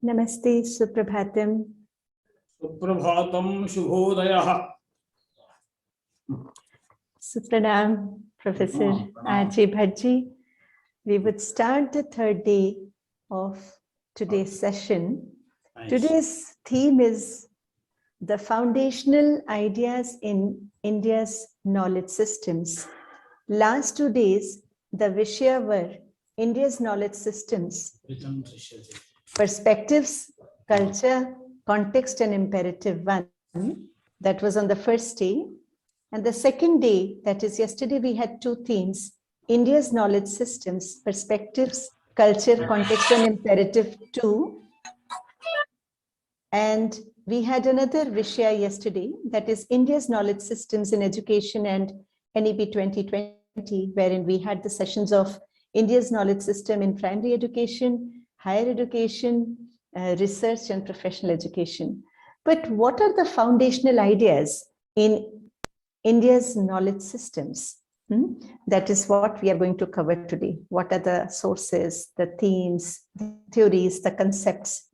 Namaste, Suprabhatam. Suprabhatam, Shubhodayah. Supranam, Professor G Bhat. We would start the third day of today's session. Nice. Today's theme is the foundational ideas in India's knowledge systems. Last 2 days, the Vishaya were India's knowledge systems, perspectives, culture, context, and imperative one. That was on the first day. And the second day, that is yesterday, we had 2 themes: India's knowledge systems, perspectives, culture, context, and imperative 2. And we had another Vishaya yesterday, that is India's knowledge systems in education and NEP 2020, wherein we had the sessions of India's knowledge system in primary education, higher education, research, and professional education. But what are the foundational ideas in India's knowledge systems? That is what we are going to cover today. What are the sources, the themes, the theories, the concepts?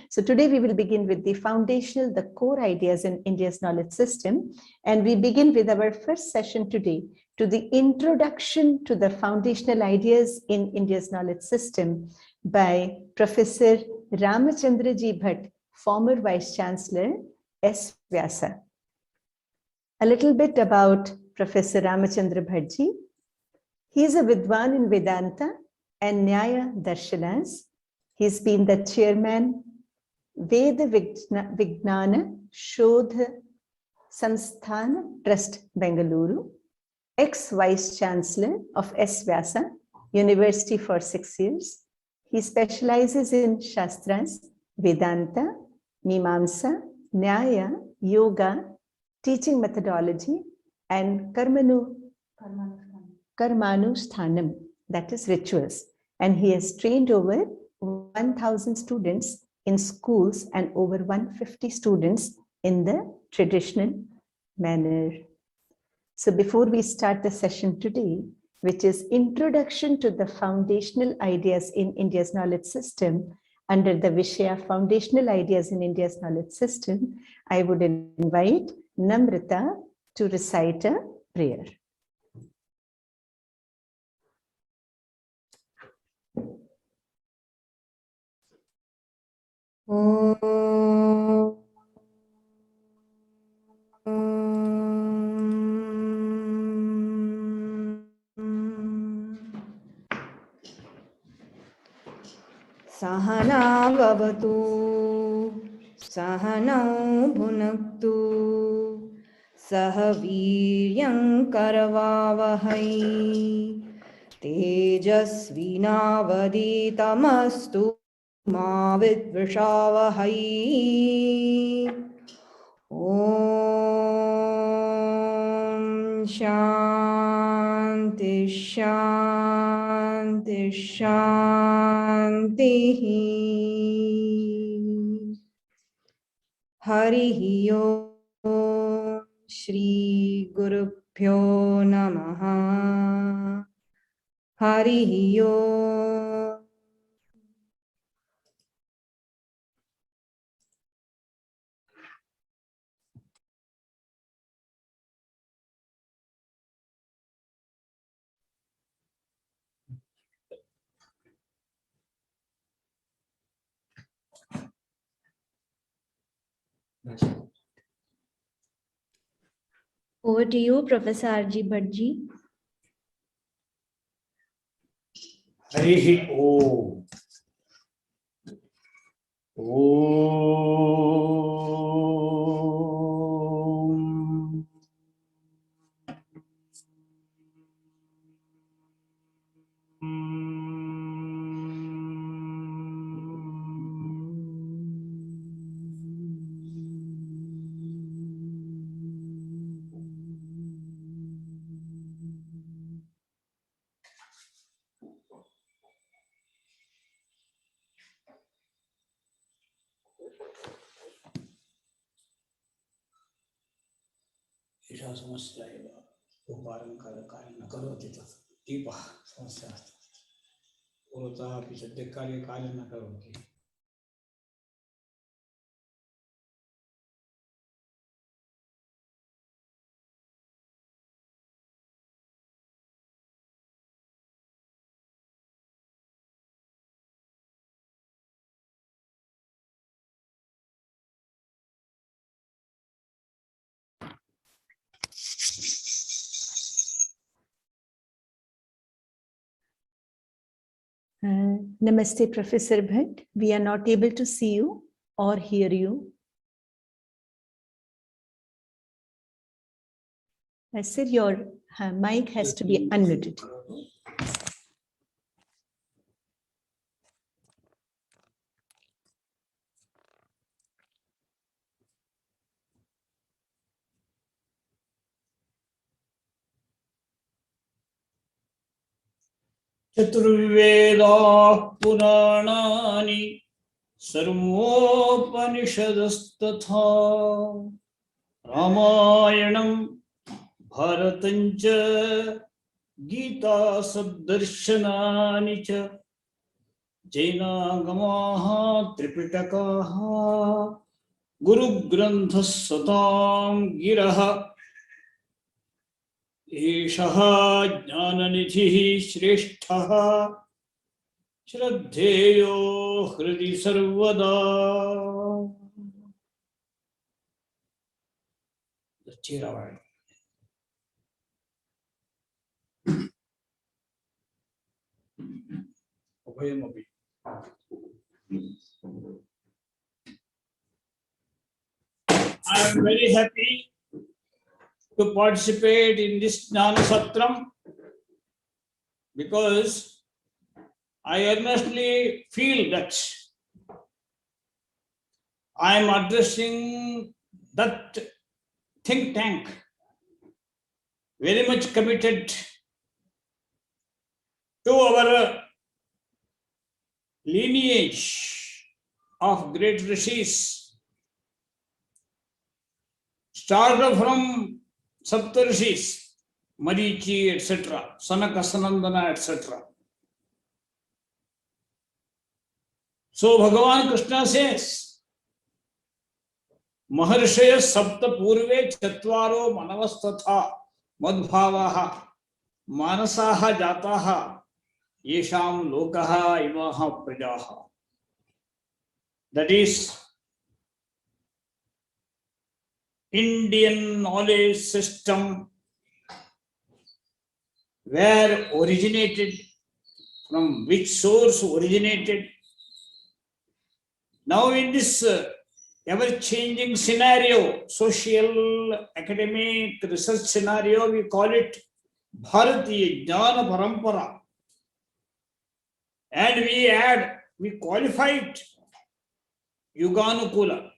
So today we will begin with the foundational, the core ideas in India's knowledge system. And we begin with our first session today to the introduction to the foundational ideas in India's knowledge system by Professor Ramachandra G Bhat, former Vice Chancellor, S-VYASA. A little bit about Professor Ramachandra Bhat. He is a Vidwan in Vedanta and Nyaya Darshanas. He's been the chairman Veda Vignana Shodha Samsthan Trust, Bengaluru, ex-Vice Chancellor of S-VYASA University for 6 years. He specializes in Shastras, Vedanta, Mimamsa, Nyaya, Yoga, teaching methodology, and Karmanusthanam, that is rituals. And he has trained over 1,000 students in schools and over 150 students in the traditional manner. So before we start the session today, which is Introduction to the Foundational Ideas in India's Knowledge System, under the Vishaya Foundational Ideas in India's Knowledge System, I would invite Namrata to recite a prayer. Sahana vavatu, sahanau bhunaktu, sahaviryam karavavahai, tejasvinavaditamastu ma vidvishavahai. Om Shanti Shanti Shanti Harihi Om Shri Gurubhyo Namaha Harihi Om. Over to you, Professor G Bhat. Harihi Om. Om. Isha samastya eva, uparam karya na karoti tas, deepa samastya. Urata api sadhya karya na karoti. Namaste, Professor Bhat. We are not able to see you or hear you. I said your mic has to be unmuted. चतुर्वेदाः पुराणानि सर्वोपनिषदस्तथा रामायणं भारतं च गीता सद्दर्शनानि च जैनागमाः त्रिपिटकाः गुरुग्रन्थः सतां गिरः एषः ज्ञाननिधिः श्रेष्ठः श्रद्धेयो हृदि सर्वदा। Chiravan. I am very happy to participate in this Jnana Satram because I earnestly feel that I am addressing that think tank very much committed to our lineage of great rishis, started from Saptarishis, Marichi, etc., Sanaka, Sanandana, etc. So Bhagavan Krishna says, Maharshaya Sapta Purve Chatvaro Manavastatha Madbhavaha Manasaha Jataha Yesham Lokaha Imaha Prajaha. That is, Indian knowledge system where originated, from which source originated. Now in this ever-changing scenario, social, academic, research scenario, we call it Bhartiya Jnana Parampara. And we add, we qualify it Yuganukula.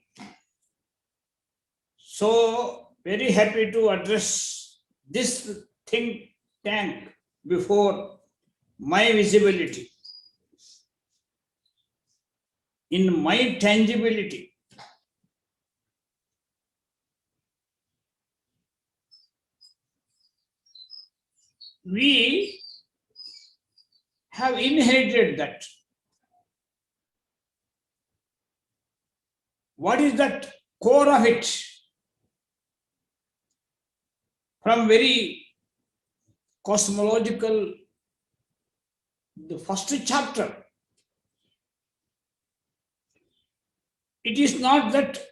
So, very happy to address this think tank before my visibility, in my tangibility. We have inherited that. What is that core of it? From very cosmological, the first chapter, it is not that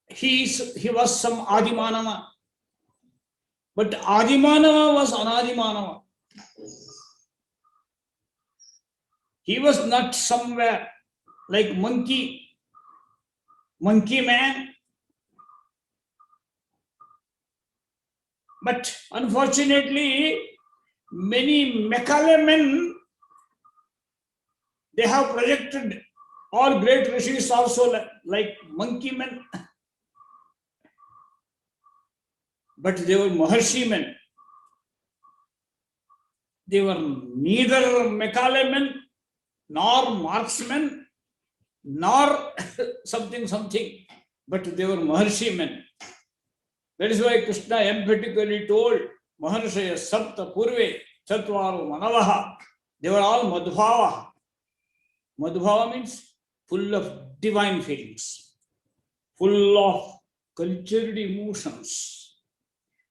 he was some Adimanava, but Adimanava was Anadimanava. He was not somewhere like monkey man. But unfortunately, many Macaulay men, they have projected all great rishis also like monkey men. But they were Maharshi men. They were neither Macaulay men, nor marksmen, nor something, but they were Maharshi men. That is why Krishna emphatically told Maharshaya Sapta Purve Chatvaru Manavaha. They were all Madhvava. Madhvava means full of divine feelings, full of cultured emotions.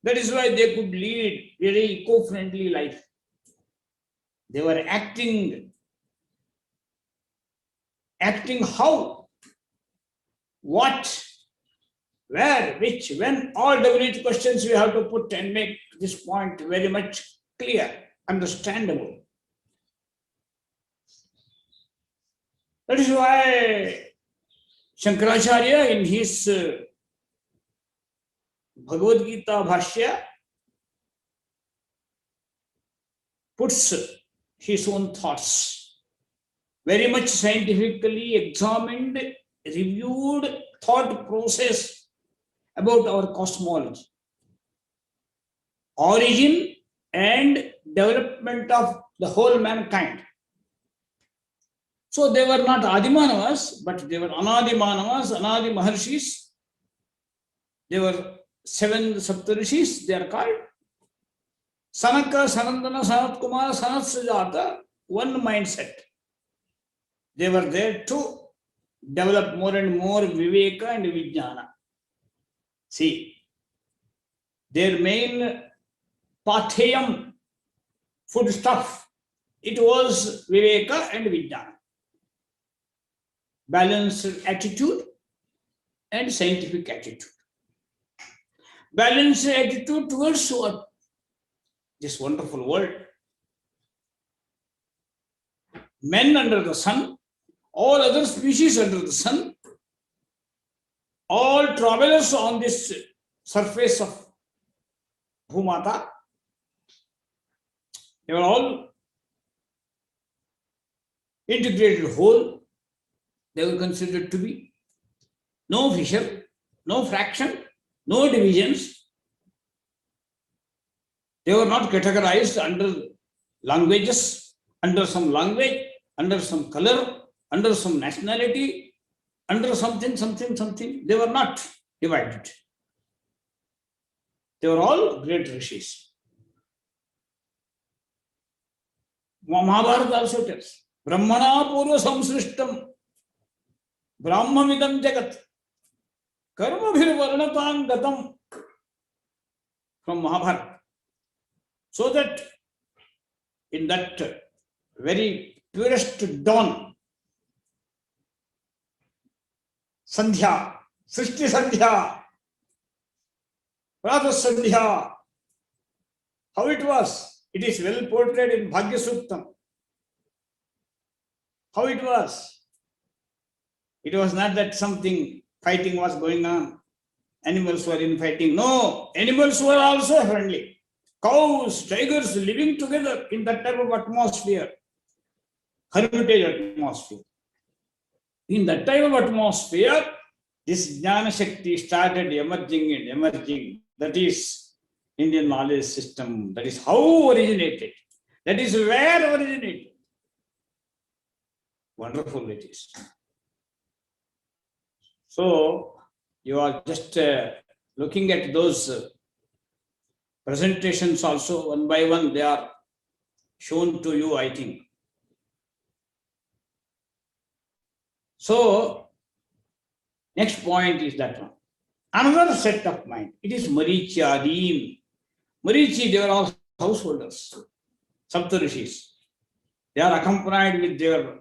That is why they could lead very eco-friendly life. They were acting how, what, where, which, when, all definite questions we have to put and make this point very much clear, understandable. That is why Shankaracharya in his Bhagavad Gita Bhashya puts his own thoughts, very much scientifically examined, reviewed thought process about our cosmology, origin and development of the whole mankind. So they were not Adimanavas, but they were Anadimanavas, Anadi Maharshis. They were 7 Saptarishis, they are called. Sanaka, Sanandana, Sanat Kumara, Sanat Sujata, one mindset. They were there to develop more and more Viveka and Vijnana. See, their main patheyam, food stuff, it was Viveka and Vijnana. Balanced attitude and scientific attitude. Balanced attitude towards what? This wonderful world. Men under the sun, all other species under the sun, all travelers on this surface of Bhumata, they were all integrated whole. They were considered to be no fissure, no fraction, no divisions. They were not categorized under languages, under some language, under some color, under some nationality, under something. They were not divided. They were all great rishis. Mahabharata also tells, Brahmana Purva Samsrishtam Brahmamidam Jagat Karmabhir Varnatam Gatam, from Mahabharata. So that in that very purest dawn, Sandhya, Srishti Sandhya, Pratha Sandhya, how it was, it is well portrayed in Bhagya Suktam. How it was? It was not that something fighting was going on, animals were in fighting. No, animals were also friendly. Cows, tigers living together in that type of atmosphere, hermitage atmosphere. In that type of atmosphere, this Jnana Shakti started emerging and emerging. That is Indian knowledge system. That is how originated. That is where originated. Wonderful it is. So, you are just looking at those presentations also, one by one, they are shown to you, I think. So, next point is that one. Another set of mind, it is Marichi Adim. Marichi, they are all householders, Saptarishis. They are accompanied with their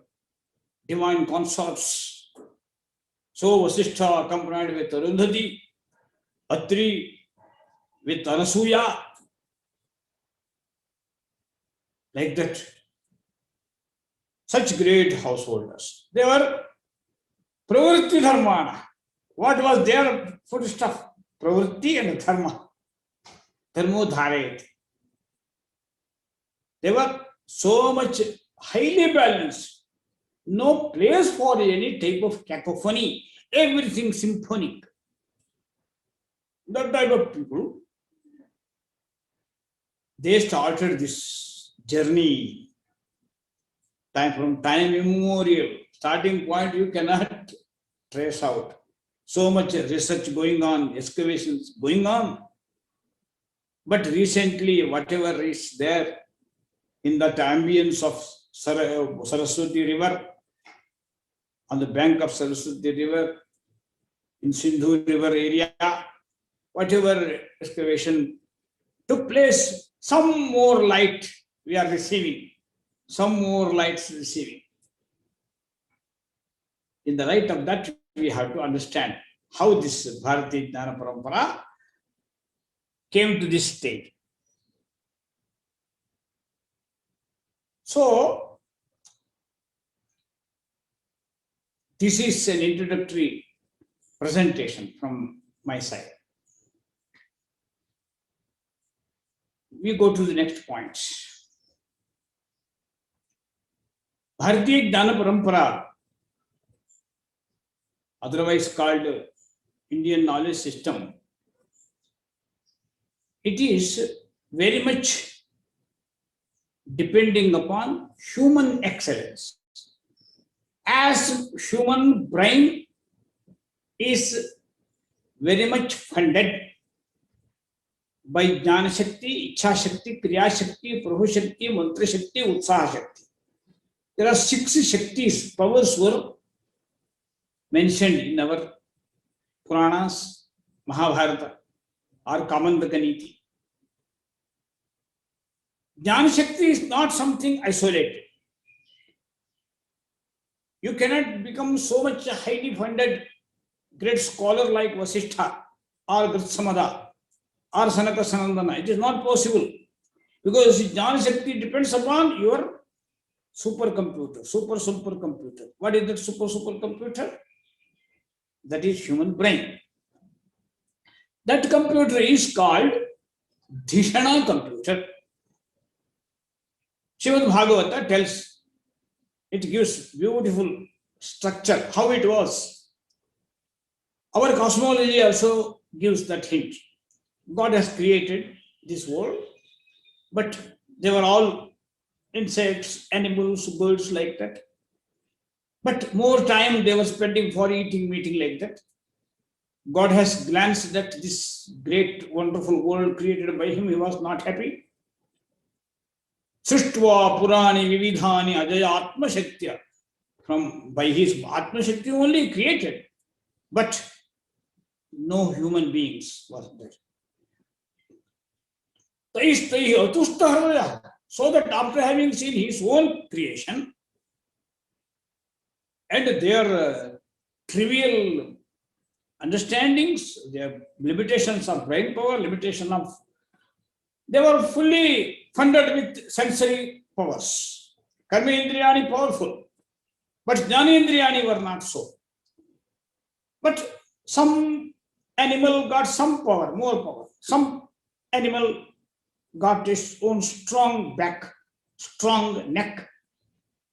divine consorts. So, Vasishtha accompanied with Arundhati, Atri with Anasuya, like that. Such great householders. They were Pravritti Dharmana. What was their foodstuff? Pravritti and Dharma. Dharmo Dharayat. They were so much highly balanced. No place for any type of cacophony. Everything symphonic. That type of people, they started this journey from time immemorial. Starting point you cannot trace out. So much research going on, excavations going on. But recently, whatever is there in that ambience of Saraswati River, on the bank of Saraswati River, in Sindhu River area, whatever excavation took place, some more light we are receiving, some more lights receiving. In the light of that, we have to understand how this Bharatiya Jnana Parampara came to this stage. So, This is an introductory presentation from my side. We go to the next point. Bhartiya Jnana Parampara, otherwise called Indian knowledge system, it is very much depending upon human excellence. As human brain is very much funded by Jnana Shakti, Ichha Shakti, Kriya Shakti, Prabhu Shakti, Mantra Shakti, Utsaha Shakti. There are 6 Shaktis, powers were mentioned in our Puranas, Mahabharata, or Kamandaka Niti. Jnana Shakti is not something isolated. You cannot become so much a highly funded great scholar like Vasishtha or Gritsamada or Sanaka Sanandana. It is not possible because Jnana Shakti depends upon your supercomputer, supercomputer. What is that supercomputer? That is human brain. That computer is called Dhyana computer. Srimad Bhagavata tells, it gives beautiful structure, how it was. Our cosmology also gives that hint. God has created this world, but they were all insects, animals, birds like that. But more time they were spending for eating, meeting like that. God has glanced at this great, wonderful world created by him. He was not happy. Srishtva Purani Vividhani Ajaya Atma Shaktya. By his Atma Shakti only created. But no human beings was there. So that after having seen his own creation and their trivial understandings, their limitations of brain power, they were fully funded with sensory powers. Karma Indriyani powerful, but Jnana Indriyani were not so. But some animal got some power, more power. Some animal got its own strong back, strong neck,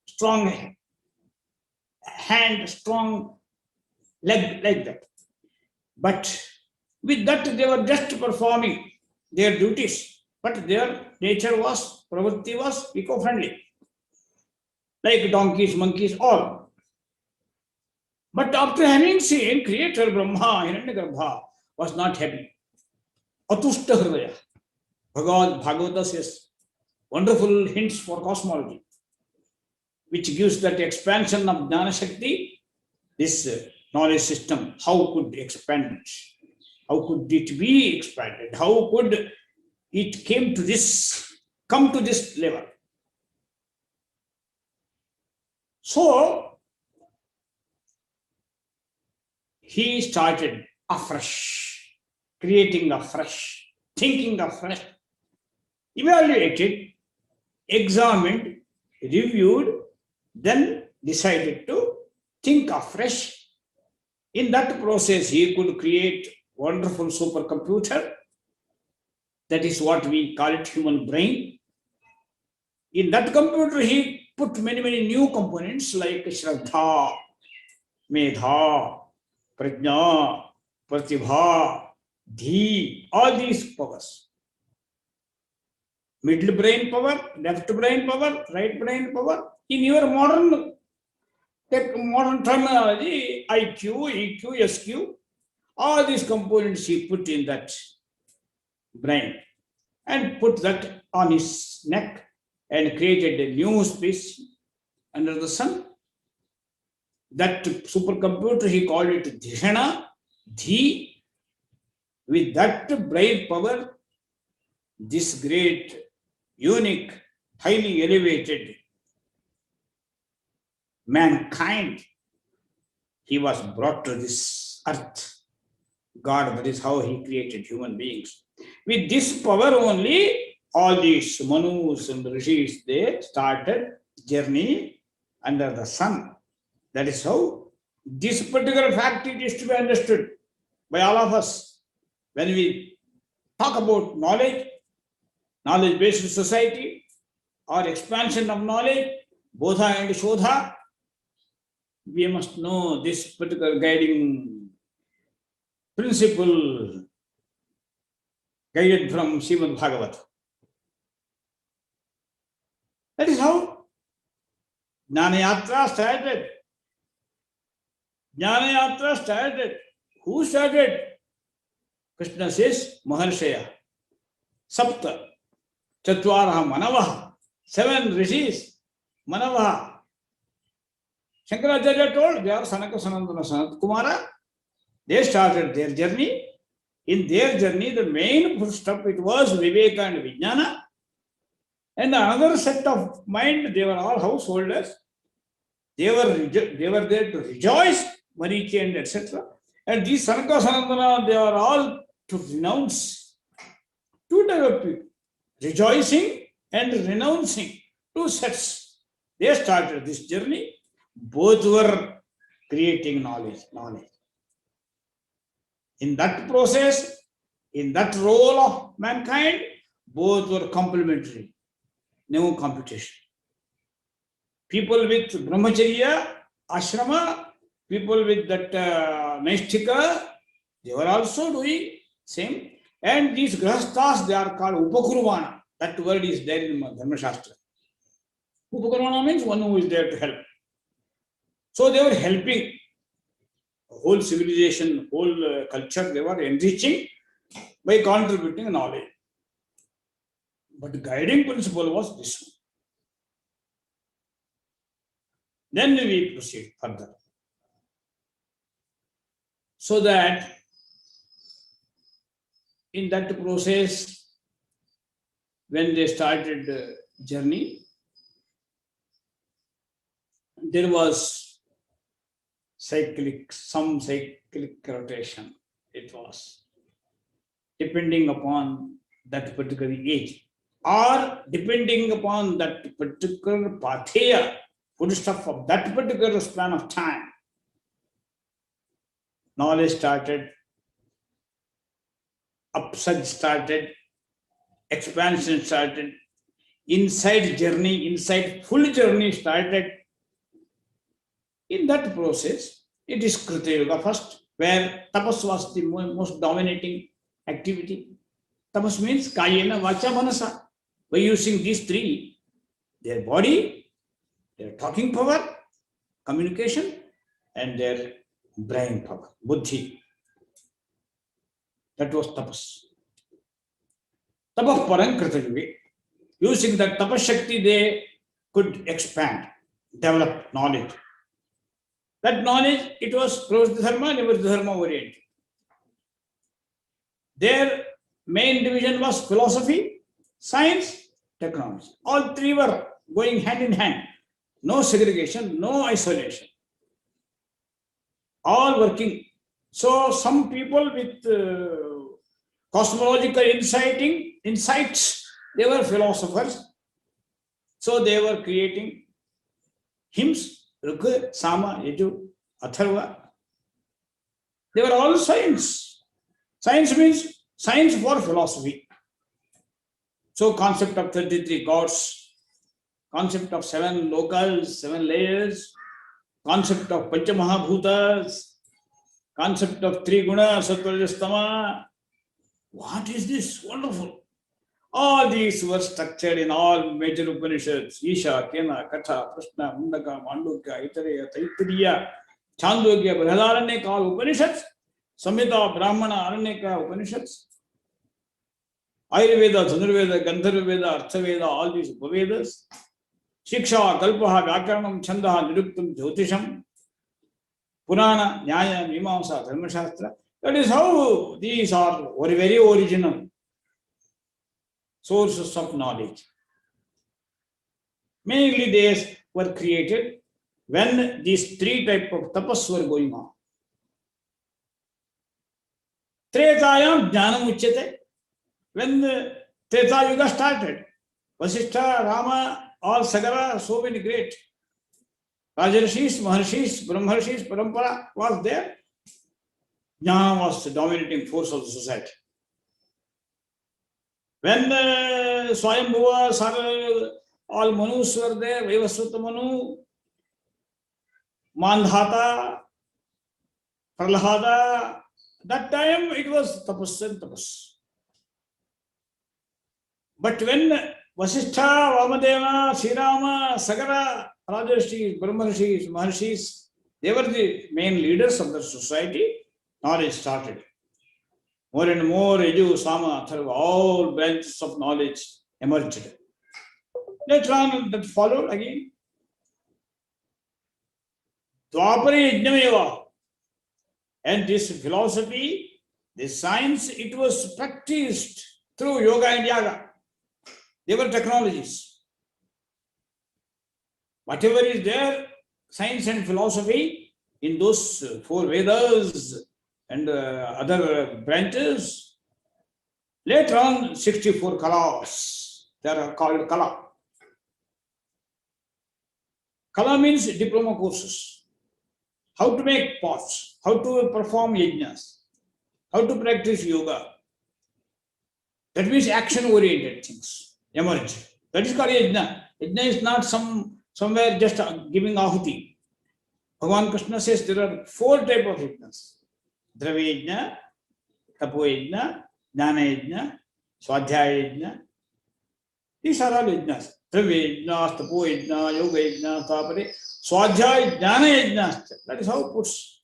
strong hand, strong leg, like that. But with that, they were just performing their duties. But their nature was, pravritti was eco-friendly. Like donkeys, monkeys, all. But after having seen Creator Brahma, Hiranyagarbha was not happy. Atushta hridaya. Bhagavata says wonderful hints for cosmology, which gives that expansion of Jnana Shakti, this knowledge system, how could expand it? How could it be expanded? How could it come to this level? So he started afresh, creating afresh, thinking afresh, evaluated, examined, reviewed, then decided to think afresh. In that process, he could create wonderful supercomputer. That is what we call it, human brain. In that computer, he put many new components like Shraddha, Medha, Prajna, Pratibha, Dhi, all these powers. Middle brain power, left brain power, right brain power. In your modern terminology, IQ, EQ, SQ, all these components he put in that brain and put that on his neck and created a new species under the sun. That supercomputer, he called it Dhyana, Dhi. With that brain power, this great, unique, highly elevated mankind, he was brought to this earth. God, that is how he created human beings. With this power only, all these Manus and Rishis, they started journey under the sun. That is how This particular fact it is to be understood by all of us when we talk about knowledge, knowledge-based society, or expansion of knowledge, bodha and shodha. We must know this particular guiding principle guided from Srimad Bhagavatam. That is how Jnana Yatra started. Jnana Yatra started. Who started? Krishna says, Maharshaya, Sapta, Chatvaraha Manavaha, 7 rishis, Manavaha. Shankaracharya told, they are Sanaka Sanandana Sanat Kumara. They started their journey. In their journey, the main footstep, it was Viveka and Vijnana. And another set of mind, they were all householders. They were there to rejoice, Marichi and etc. And these Sanaka Sanandana, they are all to renounce. Two types of people, rejoicing and renouncing. Two sets. They started this journey. Both were creating knowledge. In that process, in that role of mankind, both were complementary. No competition. People with brahmacharya, ashrama, people with that naishtika, they were also doing same. And these grahasthas, they are called upakurvana. That word is there in Dharma Shastra. Upakurvana means one who is there to help. So they were helping whole civilization, whole culture, they were enriching by contributing knowledge. But the guiding principle was this one. Then we proceed further. So that in that process, when they started the journey, there was some cyclic rotation. It was depending upon that particular age or depending upon that particular patheya, foodstuff of that particular span of time. Knowledge started, upsurge started, expansion started, inside full journey started. In that process, it is Krita Yuga first, where tapas was the most dominating activity. Tapas means kayena, vacha, manasa. By using these three, their body, their talking power, communication, and their brain power, buddhi. That was tapas. Tapah parang Krita Yuga. Using that tapas shakti, they could expand, develop knowledge. That knowledge, it was close to dharma, never dharma oriented. Their main division was philosophy, science, technology. All three were going hand in hand. No segregation, no isolation. All working. So some people with cosmological insights, they were philosophers. So they were creating hymns, Ruka, Sama, Yaju, Atharva. They were all science. Science means science for philosophy. So concept of 33 gods, concept of 7 locals, 7 layers, concept of Panchamahabhutas, concept of 3 guna, Sattva-Rajastama. What is this? Wonderful. All these were structured in all major Upanishads. Isha, Kena, Katha, Prashna, Mundaka, Mandukya, Aitareya, Taittiriya, Chandogya, Brihadaranyaka, all Upanishads. Samhita, Brahmana, Aranyaka, Upanishads. Ayurveda, Dhanurveda, Gandharvaveda, Arthaveda, all these Upavedas. Shiksha, Kalpaha, Vyakaranam, Chandaha, Niruktam, Jyotisham, Purana, Nyaya, Mimamsa, Dharmashastra. That is how these are very original sources of knowledge. Mainly they were created when these 3 types of tapas were going on. Tretayam Jnanam Uchyate. When the Treta Yuga started, Vasishtha, Rama, all Sagara, so many great. Rajarshis, Maharshis, Brahmarshis, Parampara was there. Jnana was the dominating force of the society. When Swayambhuva, all Manus were there, Vivasvata Manu, Mandhata, Prahlada, that time it was tapas and tapas. But when Vasishtha, Vamadeva, Srirama, Sagara, Rajarshis, Brahmarshis, Maharshis, they were the main leaders of the society, knowledge started. More and more Reju, Sama, Atharva, all branches of knowledge emerged. Later on, that followed again. Dwapari Yajnameva. And this philosophy, this science, it was practiced through yoga and yaga. They were technologies. Whatever is there, science and philosophy, in those 4 Vedas and other branches, later on 64 kalas, they are called kala. Kala means diploma courses. How to make pots, how to perform yajnas, how to practice yoga. That means action-oriented things emerge. That is called yajna. Yajna is not somewhere just giving ahuti. Bhagavan Krishna says there are 4 types of yajnas. Dravya yajna, tapo yajna, jnana yajna, swadhyaya yajna. These are all yajnas. Dravya yajna, tapo yajna, yoga yajna, tapare, swadhyaya jnana yajna. That is how it puts.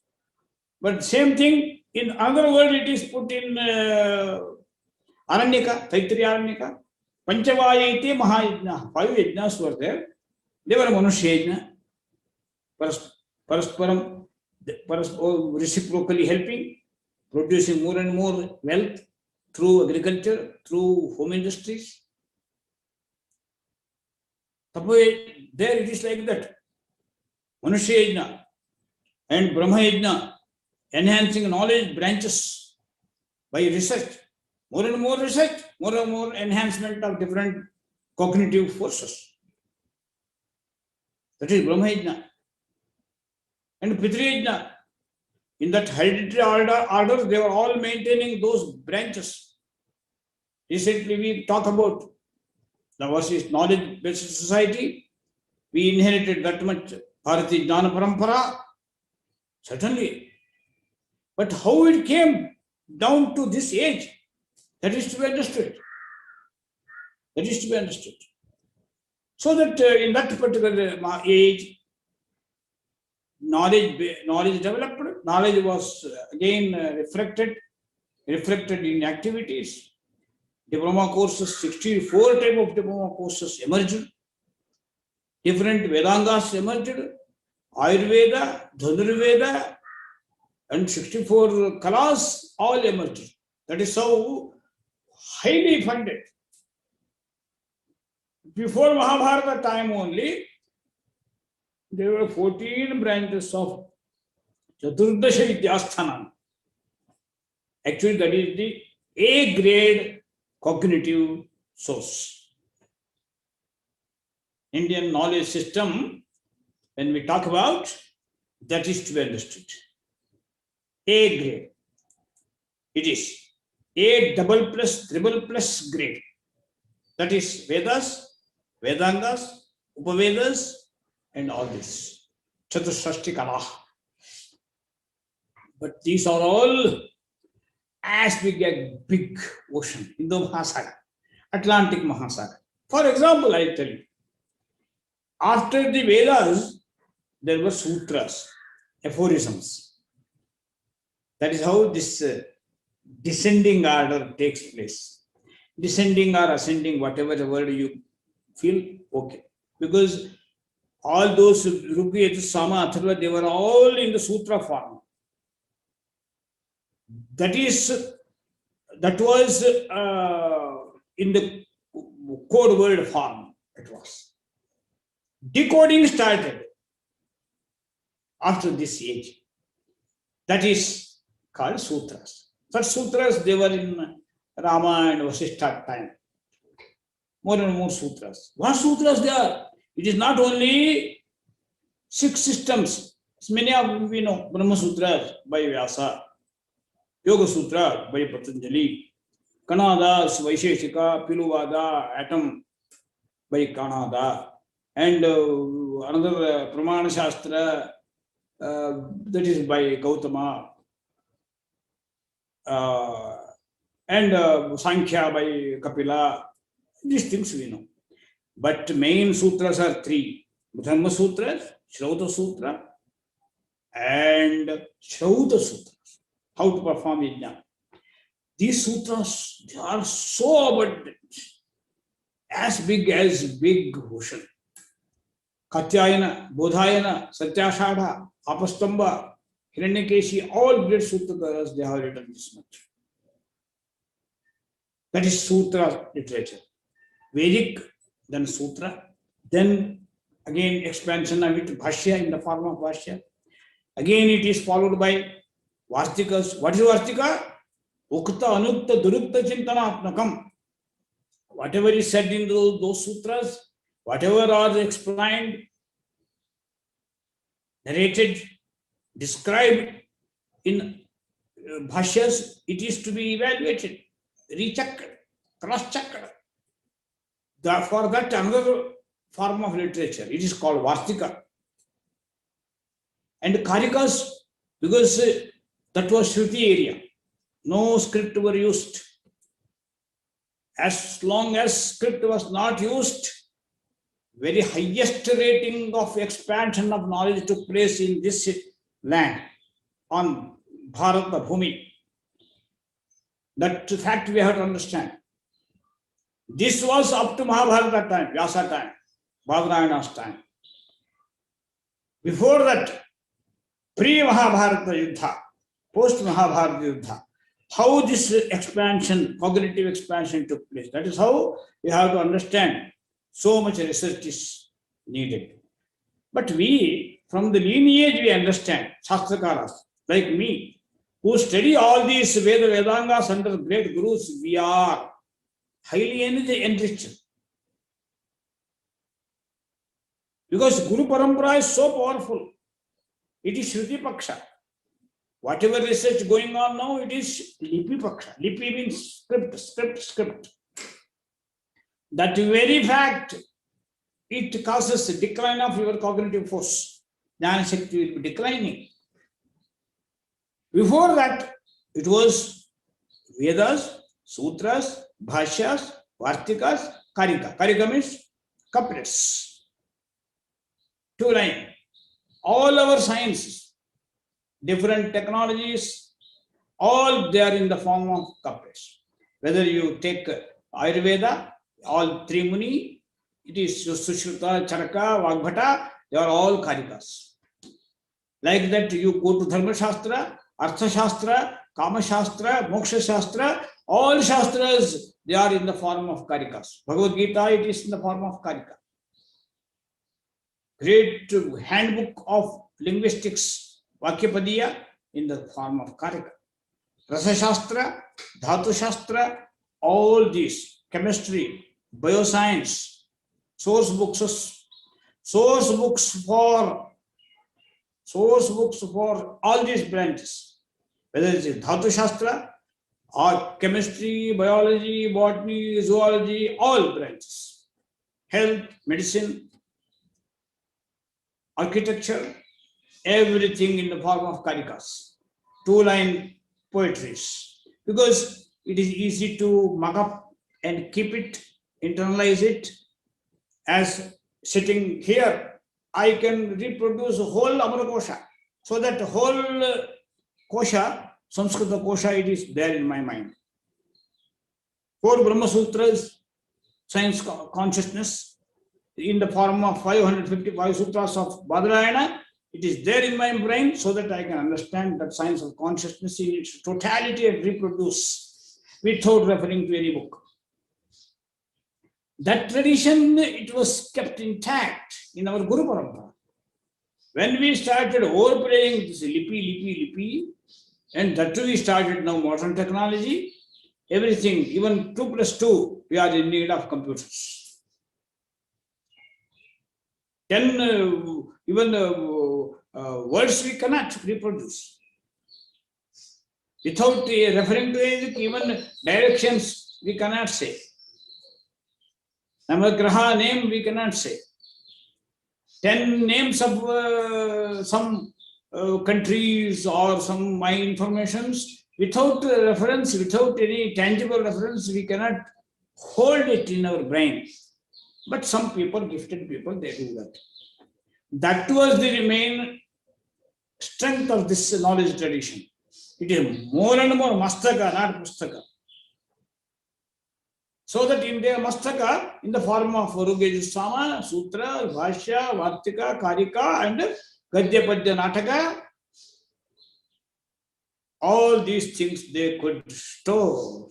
But same thing, in other word, it is put in Aranyaka, Taittiriya Aranyaka. Panchavayite Mahayajna. 5 yajnas were there. They were Manushya yajna. Parasparam, reciprocally helping, producing more and more wealth through agriculture, through home industries. There it is like that. Manushya yajna and Brahma yajna, enhancing knowledge branches by research. More and more research, more and more enhancement of different cognitive forces. That is Brahma yajna. And Pitri yajna. In that hereditary order, they were all maintaining those branches. Recently, we talk about the versus knowledge-based society. We inherited that much Bharatiya Jnana Parampara. Certainly. But how it came down to this age, that is to be understood. That is to be understood. So that in that particular age, knowledge developed, knowledge was again reflected in activities. Diploma courses, 64 type of diploma courses emerged. Different Vedangas emerged. Ayurveda, Dhanurveda, and 64 kalas all emerged. That is so highly funded. Before Mahabharata time only, there were 14 branches of Chaturdasha Vidyasthanam. Actually, that is the A-grade cognitive source. Indian knowledge system, when we talk about, that is to be understood. A grade. It is A double plus, triple plus grade. That is Vedas, Vedangas, Upavedas, and all this. Chatushrashti Kala. But these are all as big as big ocean, Indo-Mahasagar, Atlantic Mahasagar. For example, I tell you, after the Vedas, there were sutras, aphorisms. That is how this descending order takes place. Descending or ascending, whatever the word you feel, okay. Because all those Rugi, Sama, Atharva, they were all in the sutra form. That was in the code word form. It was. Decoding started after this age. That is called sutras. Such sutras, they were in Rama and Vasishtha time. More and more sutras. What sutras they are? It is not only 6 systems. Many of them we know. Brahma Sutra by Vyasa, Yoga Sutra by Patanjali, Kanada's Vaisheshika, Piluvada, Atom by Kanada, and another Pramana Shastra that is by Gautama, and Sankhya by Kapila. These things we know. But main sutras are 3. Dhamma Sutras, Shrauta Sutra, and Shrauta Sutras. How to perform yajna. These sutras, they are so abundant, as big ocean. Katyayana, Bodhayana, Satyashadha, Apastamba, Hiranyakeshi, all great sutras, they have written this much. That is sutra literature. Vedic, then Sutra, then again expansion of it, Bhashya in the form of Bhashya. Again it is followed by Vartikas. What is Vartika? Ukta, Anukta, Durukta, Chintanatmakam. Whatever is said in those sutras, whatever are explained, narrated, described in Bhashyas, it is to be evaluated, rechecked, cross-checked. For that, another form of literature, it is called Vartika. And Karikas, because that was Shruti area, no script were used. As long as script was not used, very highest rating of expansion of knowledge took place in this land, on Bharata Bhumi. That fact we have to understand. This was up to Mahabharata time, Vyasa time, Badarayana's time. Before that, pre-Mahabharata Yuddha, post-Mahabharata Yuddha, how this expansion, cognitive expansion took place. That is how we have to understand. So much research is needed. But we, from the lineage, we understand, Shastrakaras, like me, who study all these Vedangas under great gurus, we are highly enriched. Because Guru Parampara is so powerful. It is Shruti Paksha. Whatever research going on now, it is Lipi Paksha. Lipi means script. That very fact, it causes a decline of your cognitive force. Jnana Shakti will be declining. Before that, it was Vedas, Sutras, Bhashyas, Vartikas, Karika. Karika means couplets. 2 lines. All our sciences, different technologies, all they are in the form of couplets. Whether you take Ayurveda, all 3 Muni, it is Sushruta, Charaka, Vagbhata, they are all Karikas. Like that, you go to Dharma Shastra, Artha Shastra, Kama Shastra, Moksha Shastra, all Shastras, they are in the form of Karikas. Bhagavad Gita, it is in the form of Karika. Great handbook of linguistics, Vakyapadiya, in the form of Karika. Rasa Shastra, Dhatu Shastra, all these, chemistry, bioscience, source books for all these branches, whether it is Dhatu Shastra or chemistry, biology, botany, zoology, all branches, health, medicine, architecture, everything in the form of Karikas, 2-line poetries, because it is easy to mug up and keep it, internalize it. As sitting here, I can reproduce a whole Amara Kosha. So that whole Kosha, Sanskrita Kosha, it is there in my mind. 4 Brahma Sutras, science consciousness, in the form of 555 sutras of Badarayana, it is there in my brain so that I can understand that science of consciousness in its totality and reproduce without referring to any book. That tradition, it was kept intact in our Guru Parampara. When we started overplaying this lipi, and that too we started now modern technology, everything, even 2 + 2, we are in need of computers. 10 even words we cannot reproduce. Without referring to anything, even directions we cannot say. Namagraha name we cannot say. 10 names of some countries or some my informations, without reference, without any tangible reference, we cannot hold it in our brain. But some people, gifted people, they do that. That was the main strength of this knowledge tradition. It is more and more mastaka, not pustaka. So that in their mastaka, in the form of Rugejusama, Sutra, Bhashya, Vartika, Karika, and Gadya Padya Nataka, all these things they could store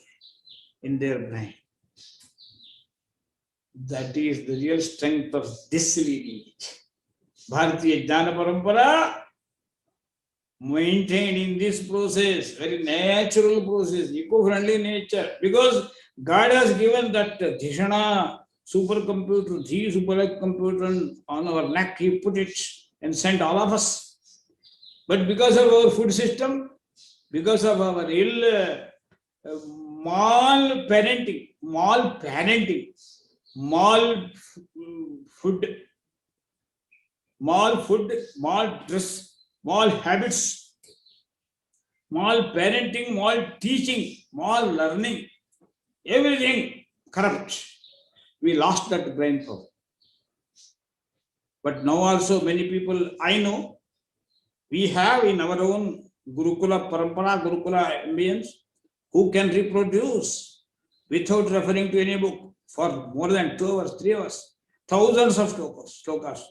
in their brain. That is the real strength of this lineage. Bhartiya Jnana Parampara maintained in this process, very natural process, eco-friendly nature, because God has given that Dhishana supercomputer, the supercomputer on our neck, He put it and sent all of us. But because of our food system, because of our ill mal food, mal dress, mal habits, mal parenting, mal teaching, mal learning, everything corrupt. We lost that brain power. But now also many people I know, we have in our own Gurukula Parampara, Gurukula ambience, who can reproduce without referring to any book for more than 2 hours, 3 hours, thousands of slokas,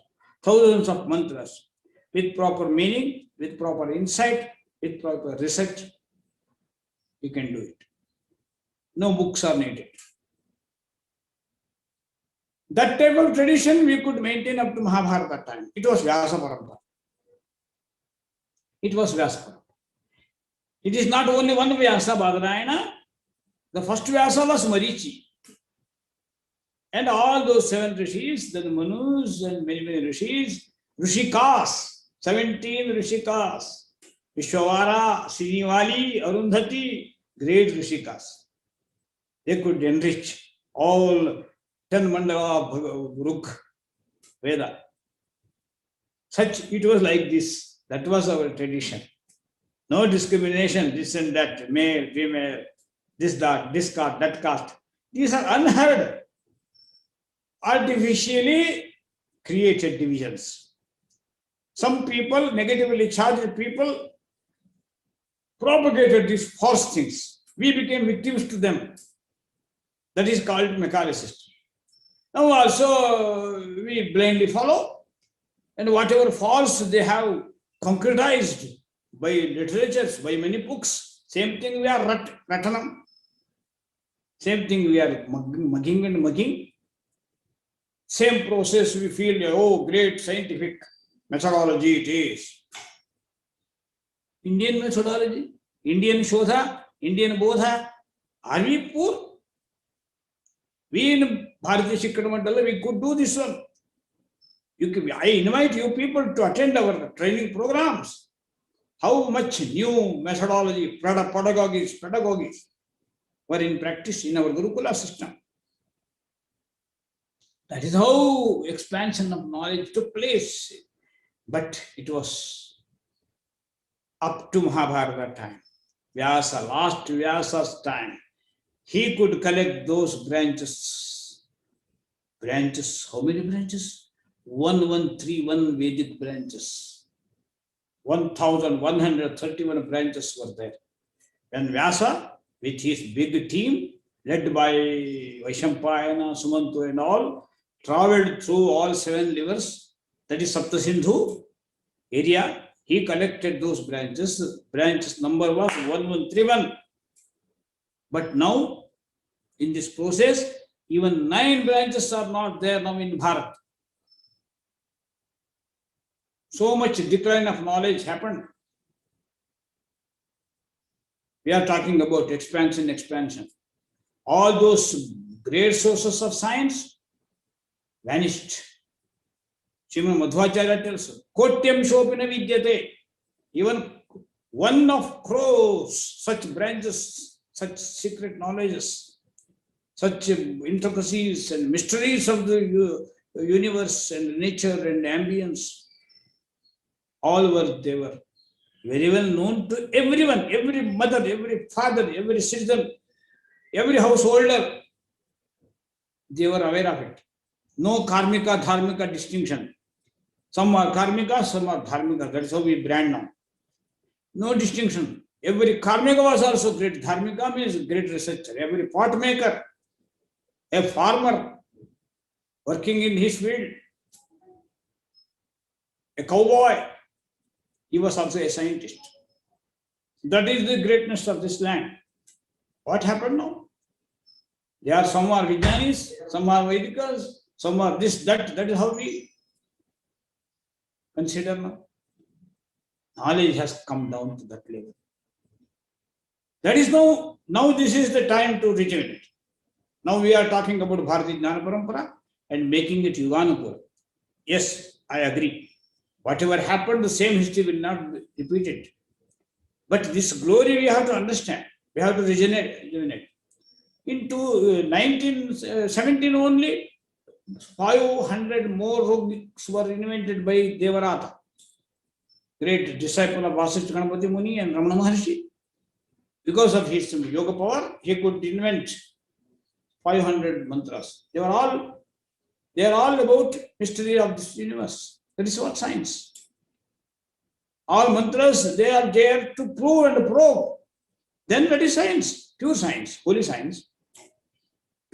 thousands of mantras, with proper meaning, with proper insight, with proper research. We can do it. No books are needed. That type of tradition we could maintain up to Mahabharata time. It was Vyasa Parampara. It was Vyasa Parampara. It is not only one Vyasa Badarayana. The first Vyasa was Marichi. And all those 7 rishis, then Manus and many rishis, Rishikas, 17 Rishikas, Vishwavara, Srinivali, Arundhati, great Rishikas. They could enrich all 10 mandala of Ruk Veda. Such, it was like this. That was our tradition. No discrimination, this and that, male, female, this caste, that caste. These are unheard, artificially created divisions. Some people, negatively charged people, propagated these false things. We became victims to them. That is called Macaulay system. Now also we blindly follow, and whatever false they have concretized by literatures, by many books, same thing we are ratanam. Same thing we are mugging and mugging. Same process we feel, oh, great scientific methodology it is. Indian methodology, Indian Shodha, Indian Bodha. Are we poor? We in Bhartiya Shikshan Mandal, we could do this one. I invite you people to attend our training programs. How much new methodology, pedagogies were in practice in our Gurukula system. That is how expansion of knowledge took place. But it was up to Mahabharata time. Vyasa, last Vyasa's time. He could collect those branches. Branches, how many branches? 1131 Vedic branches. 1131 branches were there. And Vyasa, with his big team, led by Vaishampayana, Sumantu and all, traveled through all 7 rivers, that is Sapta Sindhu area. He collected those branches. Branches number was 1131. But now, in this process, even 9 branches are not there now in Bharat. So much decline of knowledge happened. We are talking about expansion. All those great sources of science vanished. Srimad Madhvacharya tells us, Kotyam Shopina Vidyate. Even one of crores, such branches, such secret knowledges, such intricacies and mysteries of the universe and nature and ambience, they were very well known to everyone, every mother, every father, every citizen, every householder. They were aware of it. No karmika, dharmika distinction. Some are karmika, some are dharmika. That is how we brand now. No distinction. Every karmika was also great. Dharmika means great researcher. Every pot maker, a farmer working in his field, a cowboy, he was also a scientist. That is the greatness of this land. What happened now? Some are Vijnanis, some are Vedikas, some are this, that. That is how we consider now. Knowledge has come down to that level. That is now this is the time to rejuvenate. Now we are talking about Bharatiya Jnana Parampara and making it Yuganukula. Yes, I agree. Whatever happened, the same history will not be repeated. But this glory we have to understand. We have to rejuvenate. In 1917 only, 500 more rogs were invented by Devarata, great disciple of Vasishtha Ganapati Muni and Ramana Maharshi. Because of his yoga power, he could invent 500 mantras. They are all about mystery of this universe. That is what science. All mantras, they are there to prove and probe. Then that is science, pure science, holy science.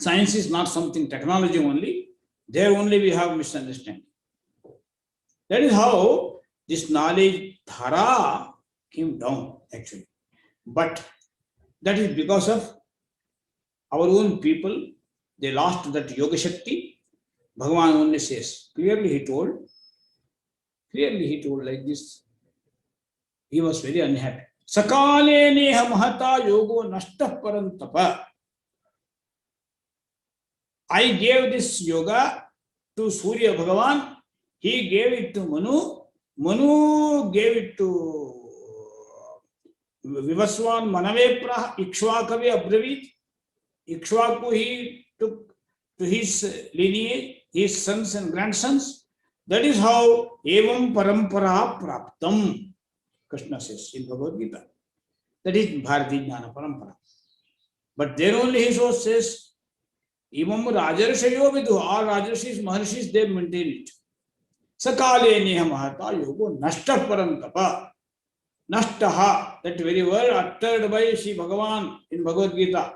Science is not something technology only. There only we have misunderstanding. That is how this knowledge dhara came down actually. But that is because of our own people. They lost that yoga shakti. Bhagavan only says, clearly he told like this. He was very unhappy. Sakale neha mahata yogo nashta parantapa. I gave this yoga to Surya Bhagavan. He gave it to Manu. Manu gave it to Vivaswan Manaveprah. Ikshvakavi Abravit. Ikshvaku he took to his lineage, his sons and grandsons. That is how Evam Parampara Praptam, Krishna says in Bhagavad Gita. That is Bharatiya Jnana Parampara. But there only he says, Evam Rajarshayo Vidu, all Rajarshis, Maharshis, they maintain it. Sakale Neha Mahata Yogo Nashta Parantapa. Nashtaha, that very word uttered by Sri Bhagavan in Bhagavad Gita.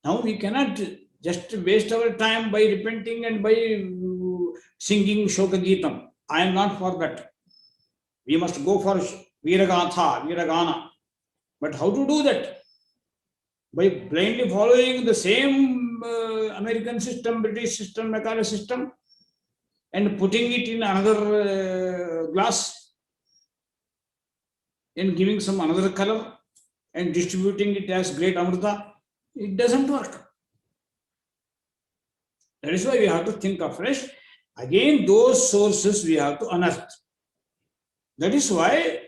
Now we cannot just waste our time by repenting and by singing Shoka Geetam. I am not for that. We must go for Viragatha, Viragana. But how to do that? By blindly following the same American system, British system, Macaulay system, and putting it in another glass and giving some another color and distributing it as great Amrita. It doesn't work. That is why we have to think afresh. Again, those sources we have to unearth. That is why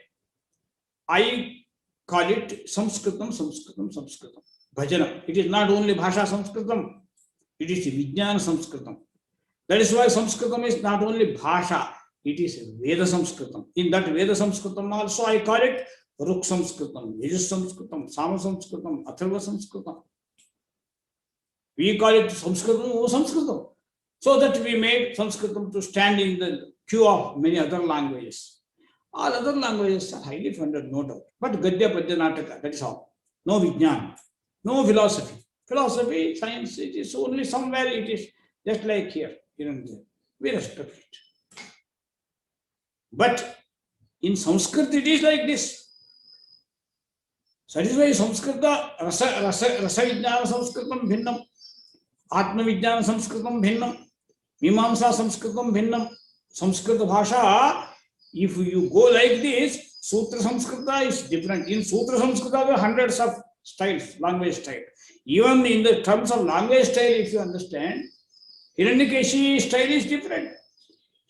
I call it Sanskritam, Sanskritam, Sanskritam. Bhajana. It is not only Bhasha Sanskritam, it is Vijnana Sanskritam. That is why Sanskritam is not only Bhasha, it is Veda Sanskritam. In that Veda Sanskritam also I call it Ruk Sanskritam, Yajus Sanskritam, Sama Sanskritam, Atharva Sanskritam. We call it Sanskritam or Sanskritam. So that we made Sanskritam to stand in the queue of many other languages. All other languages are highly funded, no doubt. But Gadya, Padya, Nataka, that is all. No Vijnana, no philosophy. Philosophy, science, it is only somewhere it is just like here and there. We respect it. But in Sanskrit, it is like this. So that is why Sanskrita, Rasa Vijnana Sanskritam Bhinnam, Atma Vijnana Sanskritam Bhinnam, Mimamsa Sanskritam Bhinnam, Sanskrita Bhasha. If you go like this, Sutra Sanskrita is different. In Sutra Sanskrita, there are hundreds of styles, language style. Even in the terms of language style, if you understand, Hiranyakashi style is different.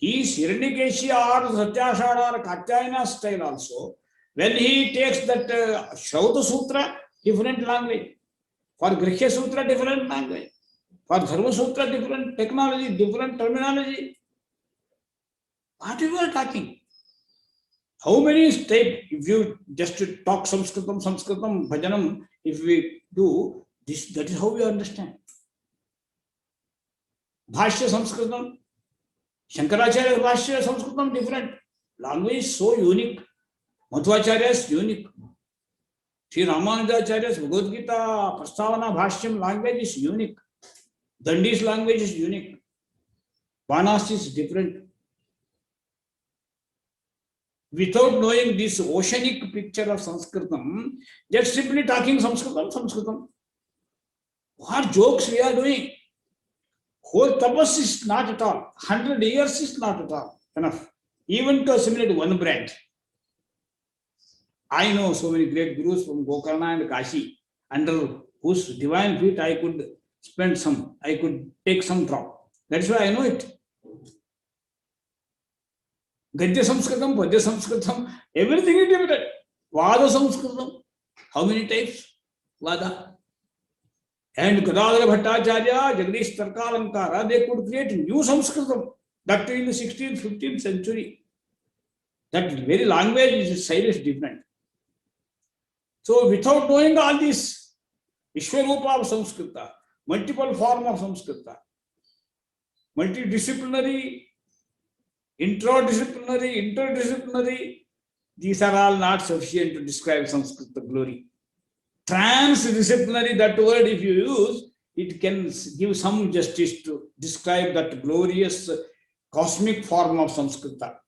He is Hiranyakeshiya or Satyashada or Katyayana style also. When he takes that Shrauta Sutra, different language. For Grihya Sutra, different language. For Dharma Sutra, different technology, different terminology. What you are talking? How many steps, if you just talk Sanskritam, Bhajanam, if we do this, that is how we understand. Bhashya Sanskritam, Shankaracharya Bhashya Sanskritam, different. Language is so unique. Madhvacharya is unique. Sri Ramanujacharya's Bhagavad Gita, Prastavana Bhashyam language is unique. Dandi's language is unique. Vanas is different. Without knowing this oceanic picture of Sanskritam, just simply talking Sanskritam. What jokes we are doing? Whole tapas is not at all. 100 years is not at all enough. Even to assimilate one brand. I know so many great gurus from Gokarna and Kashi, under whose divine feet I could take some drop. That's why I know it. Gadya Sanskritam, Padya Sanskritam, everything is different. Vada Sanskritam, how many types? Vada. And Gadadhara Bhattacharya, Jagadish Tarkalankara, they could create new Sanskritam, that in the 16th, 15th century. That very language is style is different. So without knowing all this, Vishwarupa of Sanskrita, multiple form of Sanskrita, multidisciplinary, interdisciplinary, these are all not sufficient to describe Sanskrit glory. Transdisciplinary, that word if you use, it can give some justice to describe that glorious cosmic form of Sanskrita.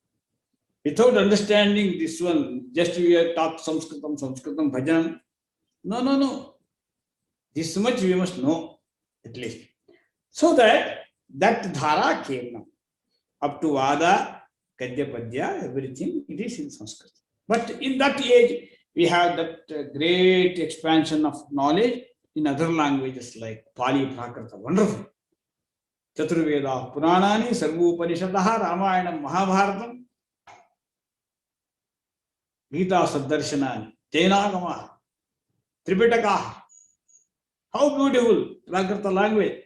Without understanding this one, just we have talked Sanskritam, Bhajan. No. This much we must know, at least. So that dhara came up to Vada, Gadya, Padya, everything, it is in Sanskrit. But in that age, we have that great expansion of knowledge in other languages like Pali, Prakrita, wonderful. Chaturveda, Puranani, Sarvu Upanishadaha, Ramayana, Mahabharatam, Gita Saddarshanani, Jainagama, Tripitaka. How beautiful Prakrita language.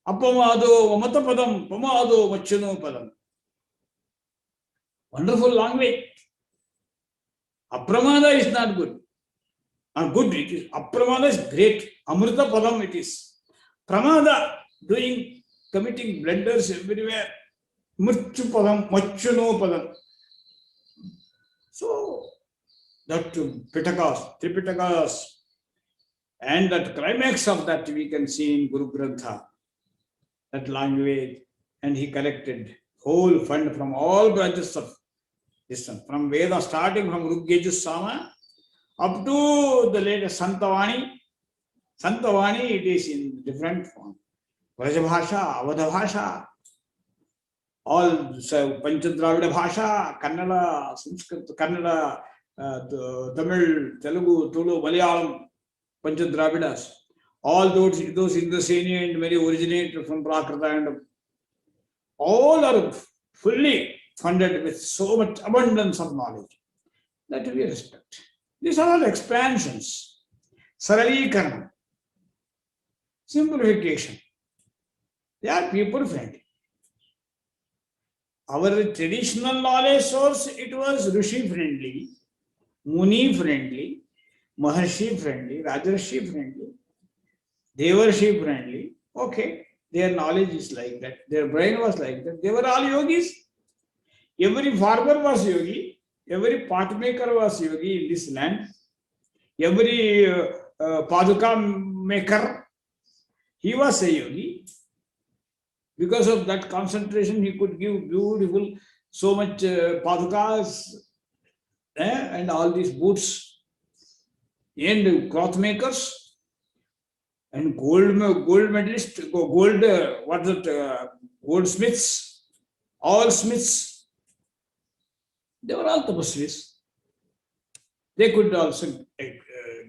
Appamado, Vamatapadam, Pamado, Vachano Padam. Wonderful language. Apramada is not good. Good it is. Apramada is great. Amrita Padam it is. Pramada, committing blunders everywhere. Murchu Padam, Machano Padam. So, that Pitakas, Tripitakas, and that climax of that we can see in Guru Grantha, that language, and he collected whole fund from all branches of this one, from Veda, starting from Rugyajus Sama up to the latest Santavani. Santavani, it is in different form. Vrajabhasha, Avadhabhasha, all Panchadravida Bhasha, Kannada, Sanskrit, Kannada, Tamil, Telugu, Tulu, Malayalam, Panchadravidas, all those Indus-Senian very originated from Prakrita, and all are fully funded with so much abundance of knowledge that we respect. These are all expansions, Saralikaranam, simplification. They are people friendly. Our traditional knowledge source, it was Rishi friendly, Muni friendly, Maharshi friendly, Rajarshi friendly, Devarshi friendly. Okay, their knowledge is like that. Their brain was like that. They were all yogis. Every farmer was yogi. Every pot maker was yogi in this land. Every paduka maker, he was a yogi. Because of that concentration, he could give beautiful, so much padukas and all these boots. And cloth makers and gold medalists, goldsmiths, all smiths, they were all tapasvis. They could also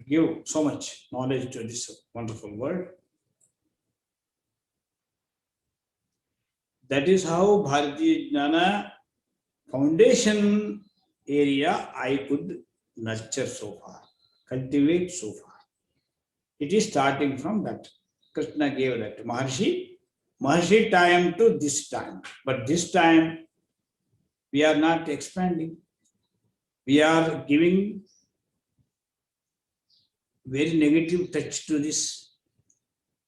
give so much knowledge to this wonderful world. That is how Bharatiya Jnana foundation area I could nurture so far, cultivate so far. It is starting from that. Krishna gave that Maharshi time to this time. But this time, we are not expanding. We are giving very negative touch to this.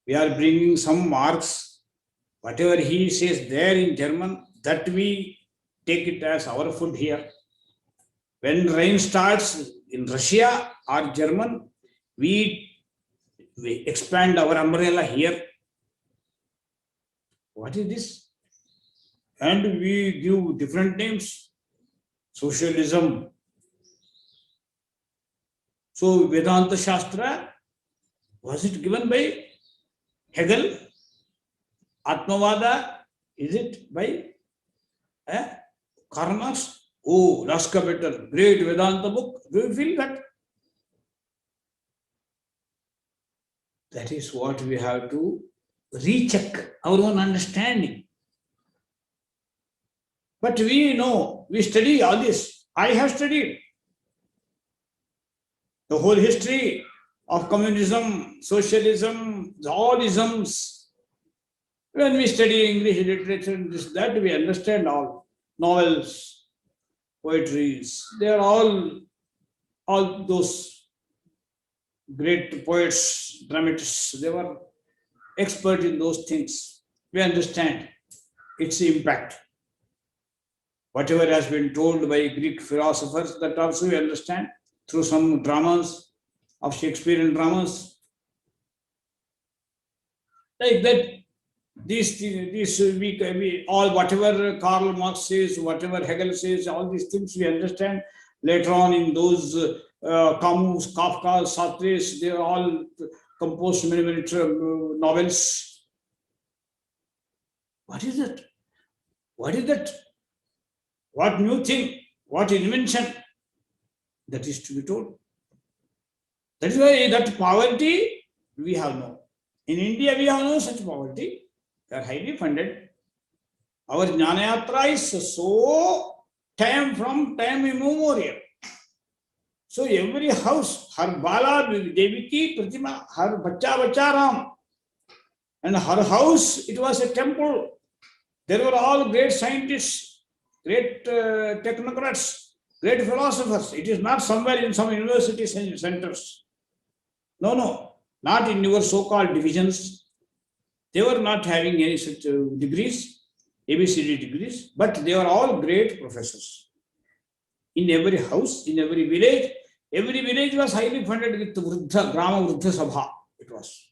We are bringing some marks. Whatever he says there in German, that we take it as our food here. When rain starts in Russia or German, we expand our umbrella here. What is this? And we give different names. Socialism. So Vedanta Shastra, was it given by Hegel? Atmavada, is it by Karl Marx? Oh, Raska better, great Vedanta book. Do you feel that? That is what we have to recheck our own understanding. But we know, we study all this. I have studied the whole history of communism, socialism, all isms. When we study English literature and this, that, we understand all novels, poetries. They are all those great poets, dramatists. They were expert in those things. We understand its impact. Whatever has been told by Greek philosophers, that also we understand through some dramas of Shakespearean dramas. Like that, we all, whatever Karl Marx says, whatever Hegel says, all these things we understand later on in those Camus, Kafka, Sartre. They are all composed many novels. What is it? What is that? What new thing? What invention? That is to be told. That is why that poverty we have no. In India, we have no such poverty. They are highly funded. Our Jnana Yatra is so from time immemorial. So every house, her Bala, Deviki, Pratima, her Bacha Ram. And her house, it was a temple. There were all great scientists, great technocrats, great philosophers. It is not somewhere in some university centers. No, not in your so-called divisions. They were not having any such degrees, ABCD degrees, but they were all great professors. In every house, in every village was highly funded with Grama Vruddha Sabha. It was.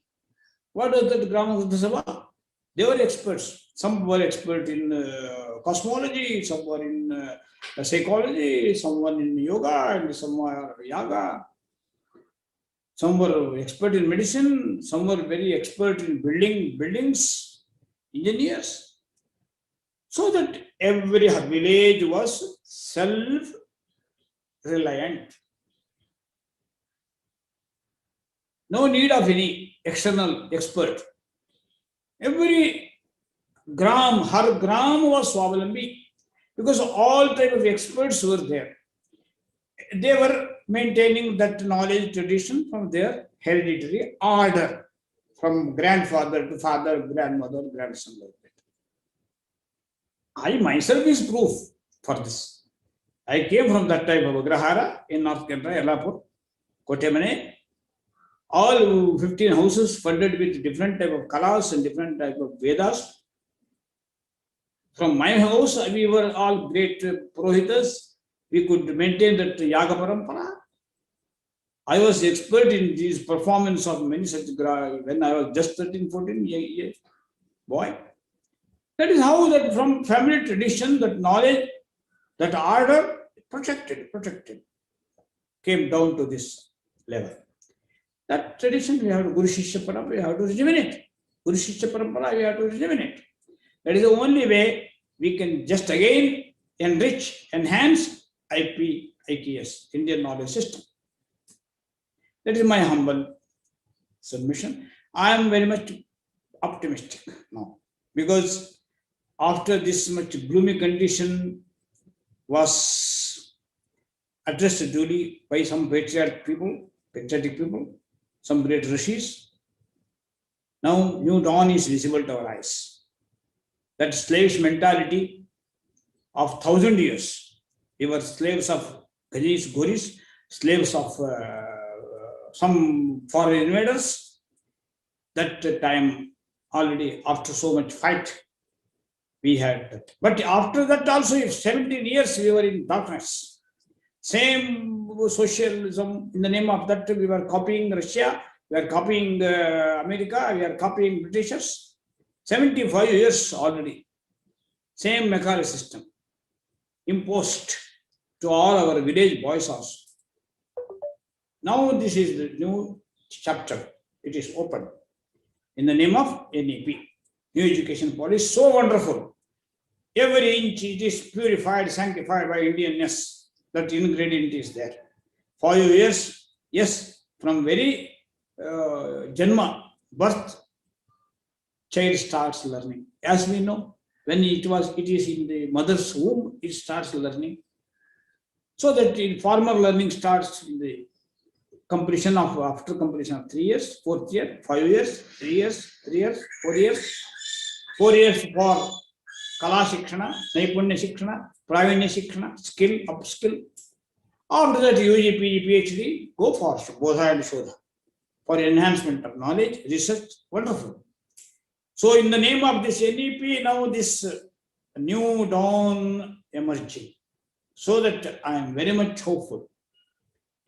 What was that Grama Vruddha Sabha? They were experts. Some were expert in cosmology, some were in psychology, someone in yoga, and some were yoga. Some were expert in medicine, some were very expert in building buildings, engineers. So that every village was self-reliant. No need of any external expert. Every gram, her gram was Swavalambi, because all type of experts were there. They were maintaining that knowledge tradition from their hereditary order, from grandfather to father, grandmother, grandson, like that. I myself is proof for this. I came from that type of Agrahara in North Kerala, Yellapur, Kotemane. All 15 houses funded with different type of kalas and different type of Vedas. From my house, we were all great Purohitas. We could maintain that Yaga Parampara. I was expert in this performance of many such when I was just 13, 14 years boy. That is how that from family tradition, that knowledge, that order, protected, came down to this level. That tradition we have to Guru Shishya Parampara, we have to rejuvenate. Guru Shishya Parampara, we have to rejuvenate. That is the only way we can just again enrich, enhance IKS, Indian knowledge system. That is my humble submission. I am very much optimistic now, because after this much gloomy condition was addressed duly by some patriotic people, some great rishis, now new dawn is visible to our eyes. That slavish mentality of 1,000 years, we were slaves of Ghanis, Goris, slaves of some foreign invaders. That time already, after so much fight, we had that. But after that also, if 17 years we were in darkness, same socialism, in the name of that we were copying Russia, we are copying America, we are copying Britishers. 75 years already, same Macaulay system imposed to all our village boys also. Now this is the new chapter, it is open in the name of NEP, New Education Policy, so wonderful. Every inch it is purified, sanctified by Indianness. That ingredient is there. 5 years, yes, from very Janma, birth, child starts learning. As we know, when it is in the mother's womb, it starts learning. So that in formal learning starts in the completion of, after completion of 3 years, 4th year, 5 years, 3 years, 3 years, 4 years. 4 years for Kala Shikshana, Naipunya Shikshana, Pravanya Shikshana, skill, upskill. After that, UG, PG, PhD, go for Bodha and Shodha for enhancement of knowledge, research, wonderful. So in the name of this NEP, now this new dawn emerging. So that I am very much hopeful.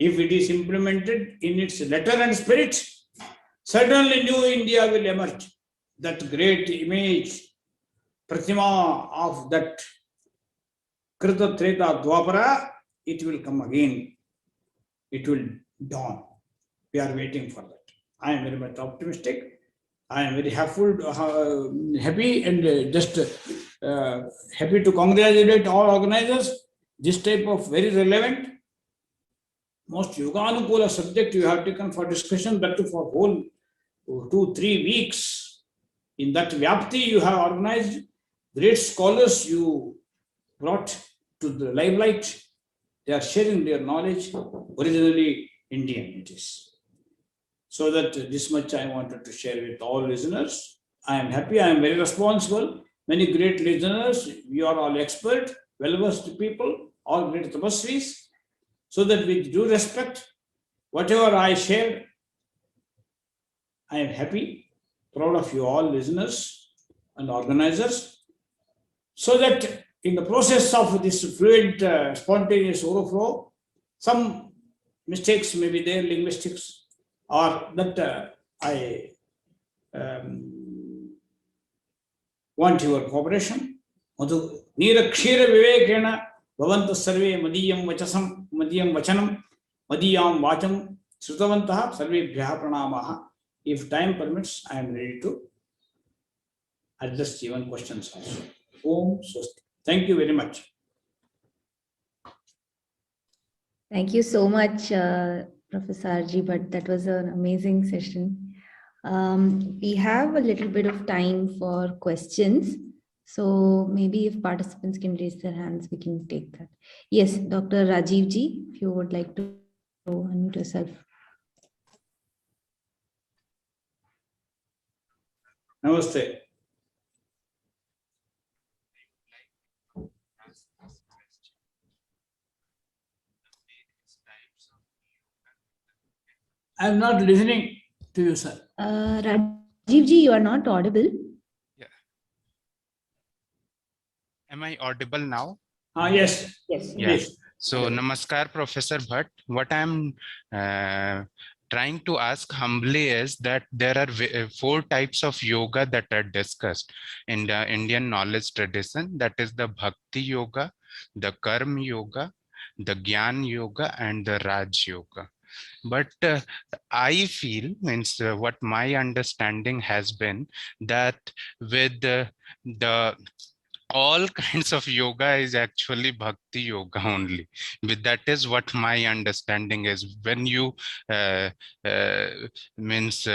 If it is implemented in its letter and spirit, certainly new India will emerge. That great image, Pratima of that Krita Treta Dwapara, it will come again. It will dawn. We are waiting for that. I am very much optimistic. I am very happy and just happy to congratulate all organizers. This type of very relevant, most Yuganukula subject you have taken for discussion, that too for whole 2-3 weeks. In that Vyapti you have organized, great scholars you brought to the limelight. They are sharing their knowledge, originally Indian it is. So that this much I wanted to share with all listeners. I am happy, I am very responsible. Many great listeners, you are all expert, well-versed people, all great tapasvis. So that with due respect, whatever I shared, I am happy, proud of you all listeners and organizers. So that in the process of this fluent, spontaneous overflow, some mistakes may be there, linguistics, or that I want your cooperation. Madhu Nirakshira Vivekena Bhavantu Sarve Madiyam Vachasam Madiyam Vachanam Madiyam Vacham Srutavantaha Sarvebhyaha Pranamaha. If time permits, I am ready to address even questions also. Om Swasti. Thank you very much. Thank you so much, Professor G Bhat. That was an amazing session. We have a little bit of time for questions. So maybe if participants can raise their hands, we can take that. Yes, Dr. Rajiv Ji, if you would like to unmute yourself. Namaste. I am not listening to you, sir. Rajiv Ji, you are not audible. Yeah. Am I audible now? Yes. Yes. Yeah. Please. So, Namaskar, Professor Bhat. What I'm trying to ask humbly is that there are 4 types of yoga that are discussed in the Indian knowledge tradition. That is the Bhakti Yoga, the Karma Yoga, the Gyan Yoga, and the Raj Yoga. But I feel, what my understanding has been, that with the all kinds of yoga is actually bhakti yoga only. But that is what my understanding is. When you means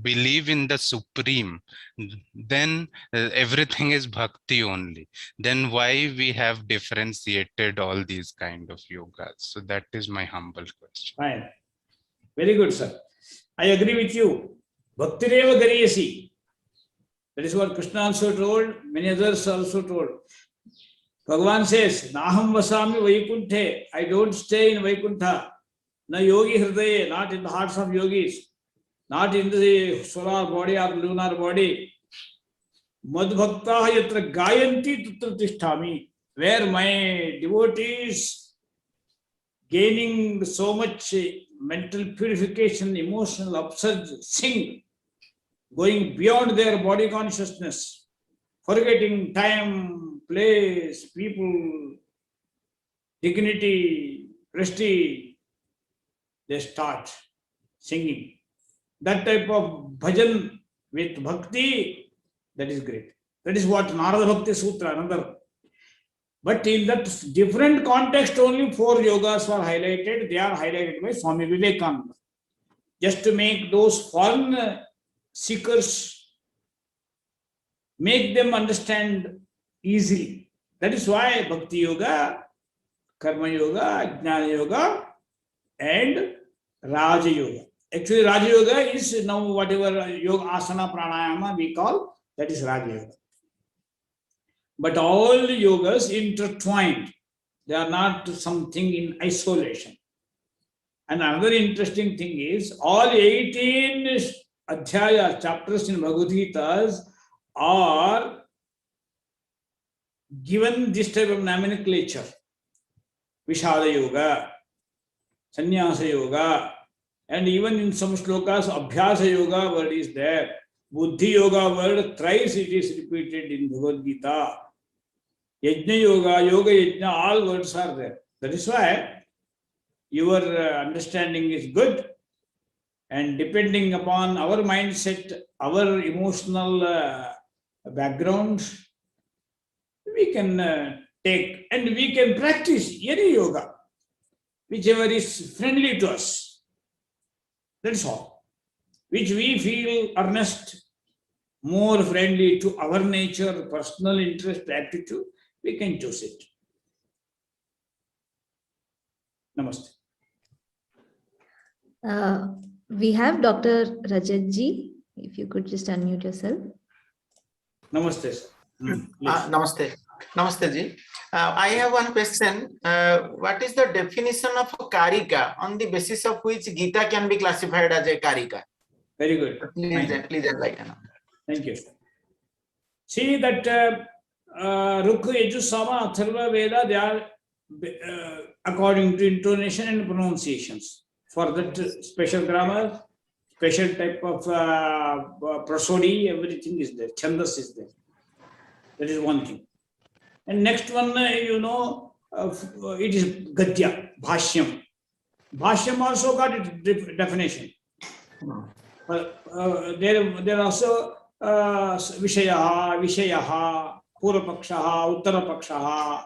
believe in the supreme, then everything is bhakti only. Then why we have differentiated all these kind of yogas? So that is my humble question. Fine. Very good, sir. I agree with you. Bhaktireva gariyasi. That is what Krishna also told, many others also told. Bhagavan says, Naham vasami Vaikunthe. I don't stay in Vaikuntha. Na yogi hridaye, not in the hearts of yogis, not in the solar body or lunar body. Madbhaktaha yatra gayanti tatra tisthami. Where my devotees gaining so much mental purification, emotional upsurge, sing, going beyond their body consciousness, forgetting time, place, people, dignity, prestige, they start singing. That type of bhajan with bhakti, that is great. That is what Narada Bhakti Sutra, another. But in that different context, only 4 yogas were highlighted. They are highlighted by Swami Vivekananda. Just to make those foreign seekers, make them understand easily. That is why Bhakti Yoga, Karma Yoga, Jnana Yoga, and Raja Yoga. Actually, Raja Yoga is now whatever yoga, asana, pranayama we call, that is Raja Yoga. But all the yogas intertwined. They are not something in isolation. And another interesting thing is, all 18 Adhyaya chapters in Bhagavad Gita are given this type of nomenclature. Vishada Yoga, Sannyasa Yoga, and even in some slokas, Abhyasa Yoga word is there. Buddhi Yoga word, thrice it is repeated in Bhagavad Gita. Yajna Yoga, Yoga Yajna, all words are there. That is why your understanding is good. And depending upon our mindset, our emotional background, we can take and we can practice any yoga, whichever is friendly to us. That is all. Which we feel earnest, more friendly to our nature, personal interest, attitude, we can choose it. Namaste. We have Dr. Rajat ji. If you could just unmute yourself. Namaste, sir. Namaste. Namaste ji. I have one question. What is the definition of Karika on the basis of which Gita can be classified as a Karika? Very good. Please enlighten. Thank you. See that Rukh, Yajur, Sama, Atharva, Veda, they are according to intonation and pronunciations. For that special grammar, special type of prosody, everything is there. Chandas is there. That is one thing. And next one, you know, it is Gadya, Bhashyam. Bhashyam also got its definition. There are also Vishayaha, Purapakshaha, Uttarapakshaha,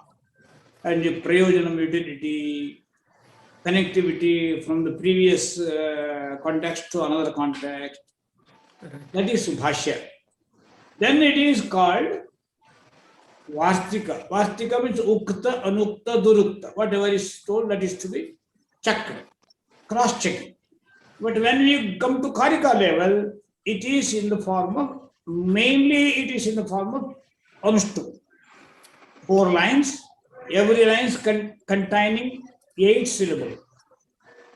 and the Prayojanam utility, connectivity from the previous context to another context. That is Bhashya. Then it is called Vastika. Vastika means Ukta, Anukta, Durukta. Whatever is told, that is to be checked, cross-checking. But when we come to Karika level, it is in the form of, mainly it is in the form of Anushtup. 4 lines, every line is containing 8 syllables.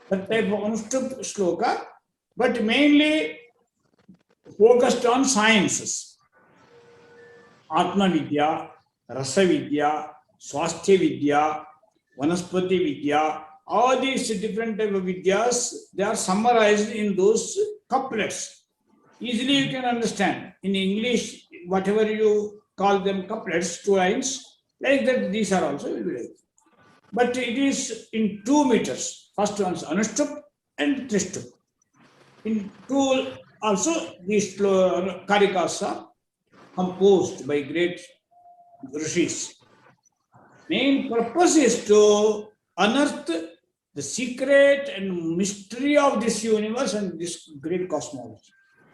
That type of Anushtup shloka, but mainly focused on sciences. Atma Vidya, Rasa Vidya, Swasthya Vidya, Vanaspati Vidya, all these different type of vidyas, they are summarized in those couplets. Easily you can understand. In English, whatever you call them couplets, 2 lines, like that, these are also available. But it is in 2 meters. First one is Anushtup and Trishtup. In 2 also, these Karikas are composed by great rishis. Main purpose is to unearth the secret and mystery of this universe and this great cosmology.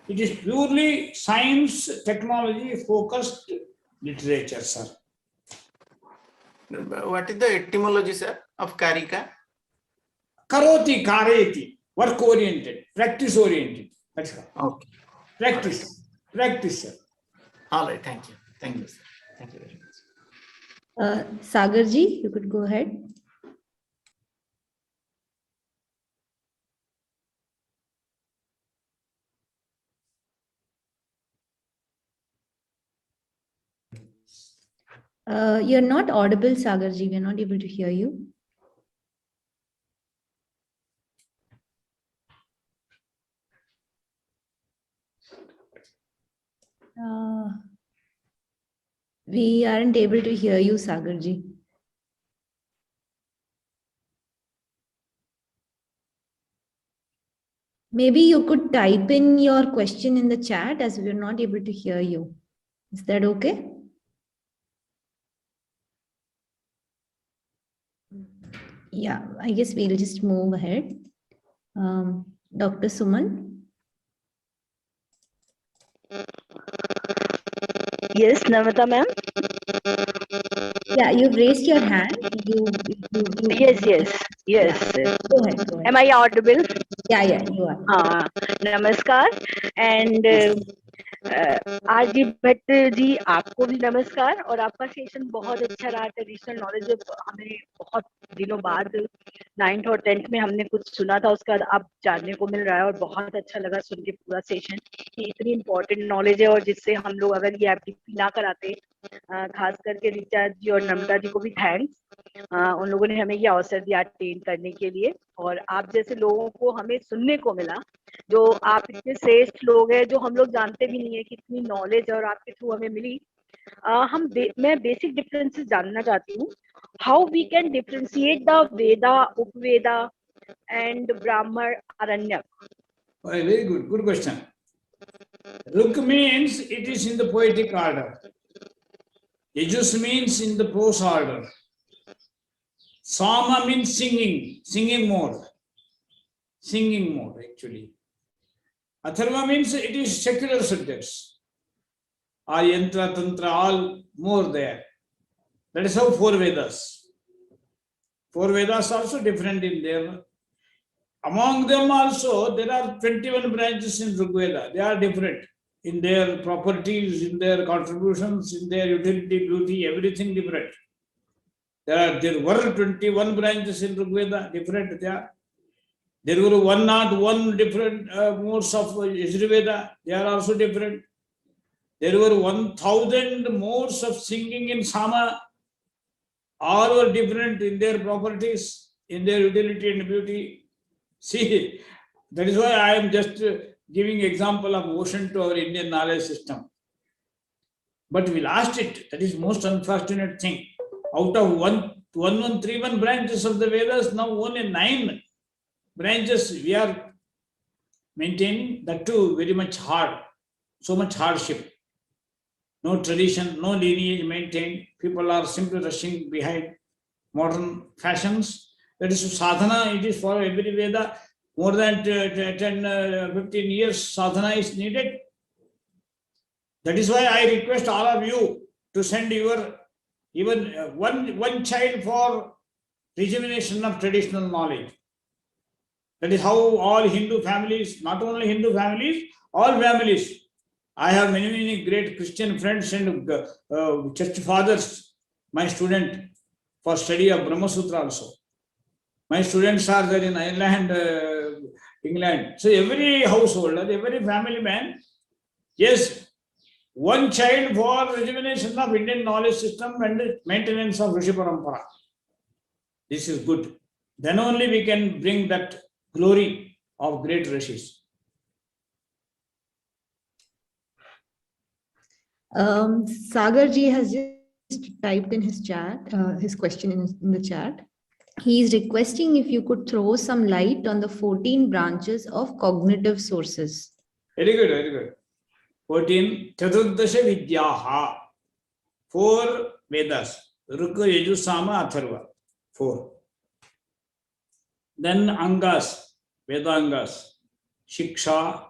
It is purely science, technology focused literature, sir. What is the etymology, sir, of Karika? Karoti, kareti, work oriented, practice oriented. That's right. Okay. Practice, practice, sir. All right. Thank you. Thank you, sir. Thank you very much. Sagarji, you could go ahead. You're not audible, Sagarji. We're not able to hear you. We aren't able to hear you, Sagarji. Maybe you could type in your question in the chat as we're not able to hear you. Is that okay? Yeah, I guess we'll just move ahead. Dr. Suman. Yes, Namita ma'am. Yeah, you've raised your hand. Yes. Yeah. Go ahead. Am I audible? Yeah, you are. नमस्कार and RG Bhatt ji आपको भी नमस्कार और आपका session बहुत अच्छा रहा traditional knowledge हमें बहुत दिनों बाद 9th और 10th में हमने कुछ सुना था उसका अब जानने को मिल रहा है और बहुत अच्छा लगा सुन के पूरा सेशन कि इतनी इम्पोर्टेंट नॉलेज है और जिससे हम लोग अगर ये एक्टिविटी ना कराते खास करके ऋचा जी और नम्रता जी को भी थैंक्स उन लोगों ने हमें ये अवसर दिया अटेंड करने के लिए और आप जैसे लोगों को हमें सुनने को मिला जो आप इतने श्रेष्ठ लोग हैं जो हम लोग जानते भी नहीं है कि इतनी नॉलेज और आपके थ्रू हमें मिली मैं बेसिक डिफरेंसेस जानना चाहती हूँ how we can differentiate the Veda Upaveda and Brahmana Aranyaka Very good question. Ruk means it is in the poetic order. Yajus means in the prose order. Sama means singing mode actually. Atharva means it is secular subjects. Yantra, Tantra, all more there. That is how 4 Vedas. 4 Vedas also different in there. Among them also, there are 21 branches in Rigveda. They are different in their properties, in their contributions, in their utility, beauty, everything different. There were 21 branches in Rigveda, different there. There were 101 different modes of Yajurveda, they are also different. There were 1,000 modes of singing in Sama, all were different in their properties, in their utility and beauty. See, that is why I am just giving example of ocean to our Indian knowledge system. But we lost it. That is most unfortunate thing. Out of 1131 branches of the Vedas, now only 9 branches we are maintaining. That too very much hard. So much hardship. No tradition, no lineage maintained. People are simply rushing behind modern fashions. That is sadhana, it is for every Veda. More than 10, 15 years sadhana is needed. That is why I request all of you to send your even one child for rejuvenation of traditional knowledge. That is how all Hindu families, not only Hindu families, all families. I have many great Christian friends and church fathers, my student for study of Brahma Sutra also. My students are there in Ireland, England. So every householder, every family man, yes, one child for rejuvenation of Indian knowledge system and maintenance of Rishi Parampara. This is good. Then only we can bring that glory of great Rishis. Sagarji has just typed in his chat, his question in the chat. He is requesting if you could throw some light on the 14 branches of cognitive sources. Very good, very good. 14. Chaturdasha Vidyaha. 4 Vedas. Ruka, Yaju, Sama, Atharva. 4. Then Angas, Vedangas. Shiksha,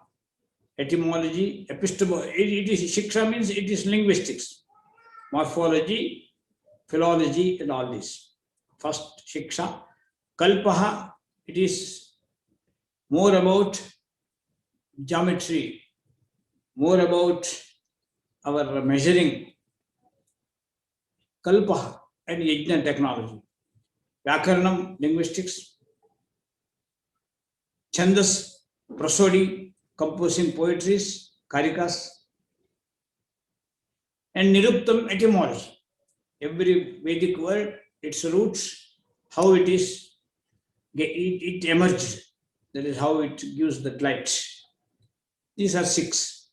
etymology, epistemology. It is Shiksha means it is linguistics, morphology, philology, and all this. First Shiksha. Kalpaha, it is more about geometry, more about our measuring. Kalpaha and Yajna technology. Vyakaranam, linguistics. Chandas, prosody, composing poetries, Karikas. And Niruptam, etymology. Every Vedic word, its roots, how it is, it emerged. That is how it gives the light. These are 6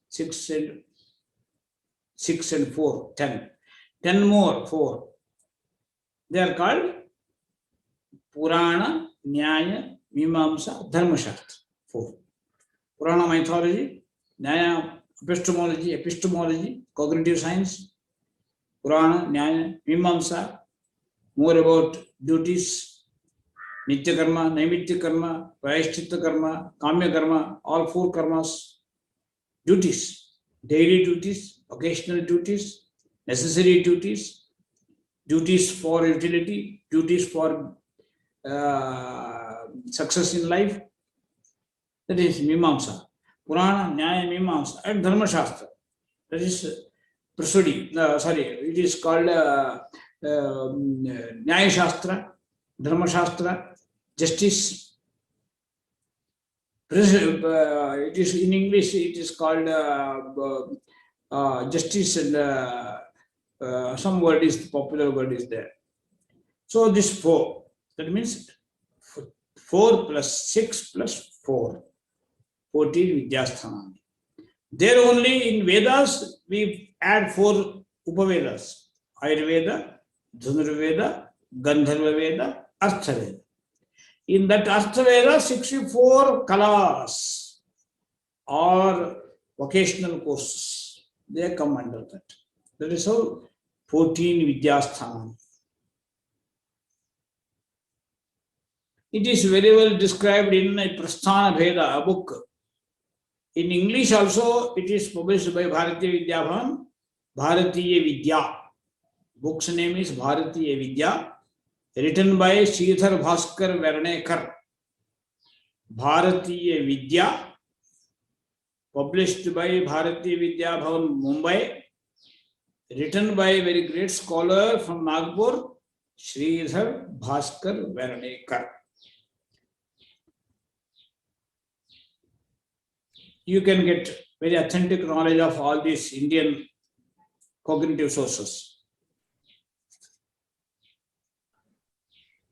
and 4, 10. 10 more, 4. They are called Purana, Nyaya, Mimamsa, Dharmashastra. 4. Purana mythology, Nyaya epistemology, cognitive science, Purana, Nyaya, Mimamsa, more about duties, Nitya karma, Naimitya karma, Prayashchitta karma, Kamya karma, all 4 karmas, duties, daily duties, occasional duties, necessary duties, duties for utility, duties for success in life. That is Mimamsa. Purana, Nyaya, Mimamsa, and Dharma Shastra. That is prosody. It is called Nyaya Shastra, Dharma Shastra, justice. It is in English, it is called justice, and some word is, popular word is there. So this 4, that means 4 plus 6 plus 4, 14 Vidyasthanan. There only in Vedas, we add 4 Upavedas: Ayurveda, Dhanurveda, Gandharva Veda, Arthaveda. In that Arthaveda, 64 kalas or vocational courses, they come under that. That is how 14 Vidyasthanan. It is very well described in a Prasthana Bheda, a book. In English also, it is published by Bhartiya Vidyabhan, Bharatiya Vidya. Book's name is Bharatiya Vidya, written by Sridhar Bhaskar Varnekar. Bharatiya Vidya, published by Bharatiya Vidya Bhavan, Mumbai, written by a very great scholar from Nagpur, Sridhar Bhaskar Varnekar. You can get very authentic knowledge of all these Indian cognitive sources.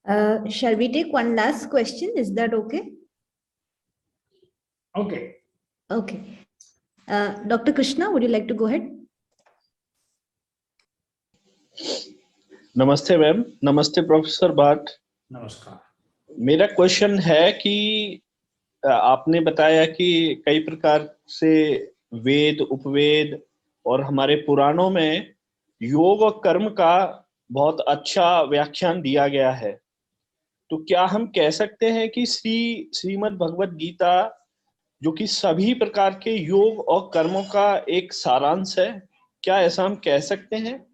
Shall we take one last question? Is that okay? Okay. Okay. Dr. Krishna, would you like to go ahead? नमस्ते ma'am, नमस्ते professor भाट। नमस्कार। मेरा question है कि आपने बताया कि कई प्रकार से वेद, उपवेद और हमारे पुराणों में योग और कर्म का बहुत अच्छा व्याख्यान दिया गया है, तो क्या हम कह सकते हैं कि श्रीमद् भगवद गीता जो कि सभी प्रकार के योग और कर्मों का एक सारांश है, क्या ऐसा हम कह सकते हैं?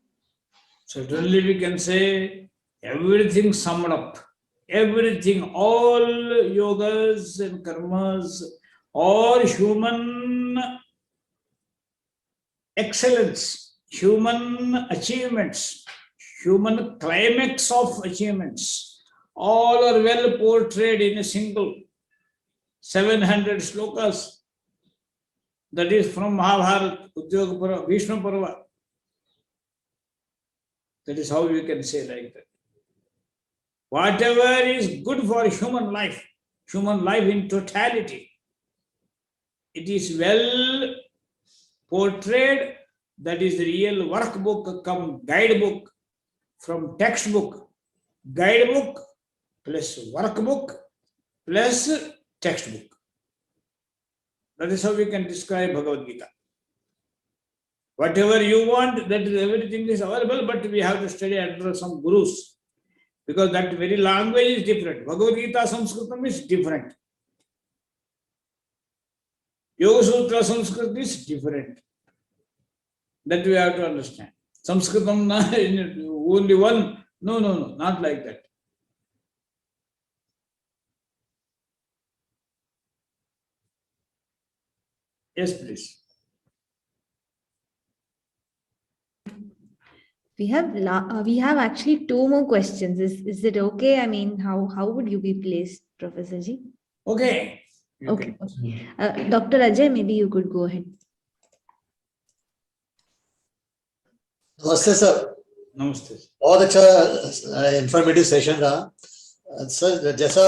Certainly we can say everything summed up. Everything, all yogas and karmas, all human excellence, human achievements, human climax of achievements, all are well portrayed in a single 700 slokas. That is from Mahabharata, Udyog Parva, Bhishma Parva. That is how we can say like that. Whatever is good for human life in totality, it is well portrayed. That is the real workbook come guidebook, from textbook, guidebook plus workbook plus textbook. That is how we can describe Bhagavad Gita. Whatever you want, that is everything is available, but we have to study under some gurus. Because that very language is different. Bhagavad Gita Sanskritam is different. Yoga Sutra Sanskrit is different. That we have to understand. Sanskritam only one. No, not like that. Yes, please. We have actually two more questions. Is it okay? I mean, how would you be placed, Professor Ji? Okay. Okay. Dr. Ajay, maybe you could go ahead. नमस्ते sir. नमस्ते। बहुत अच्छा informative session रहा sir. जैसा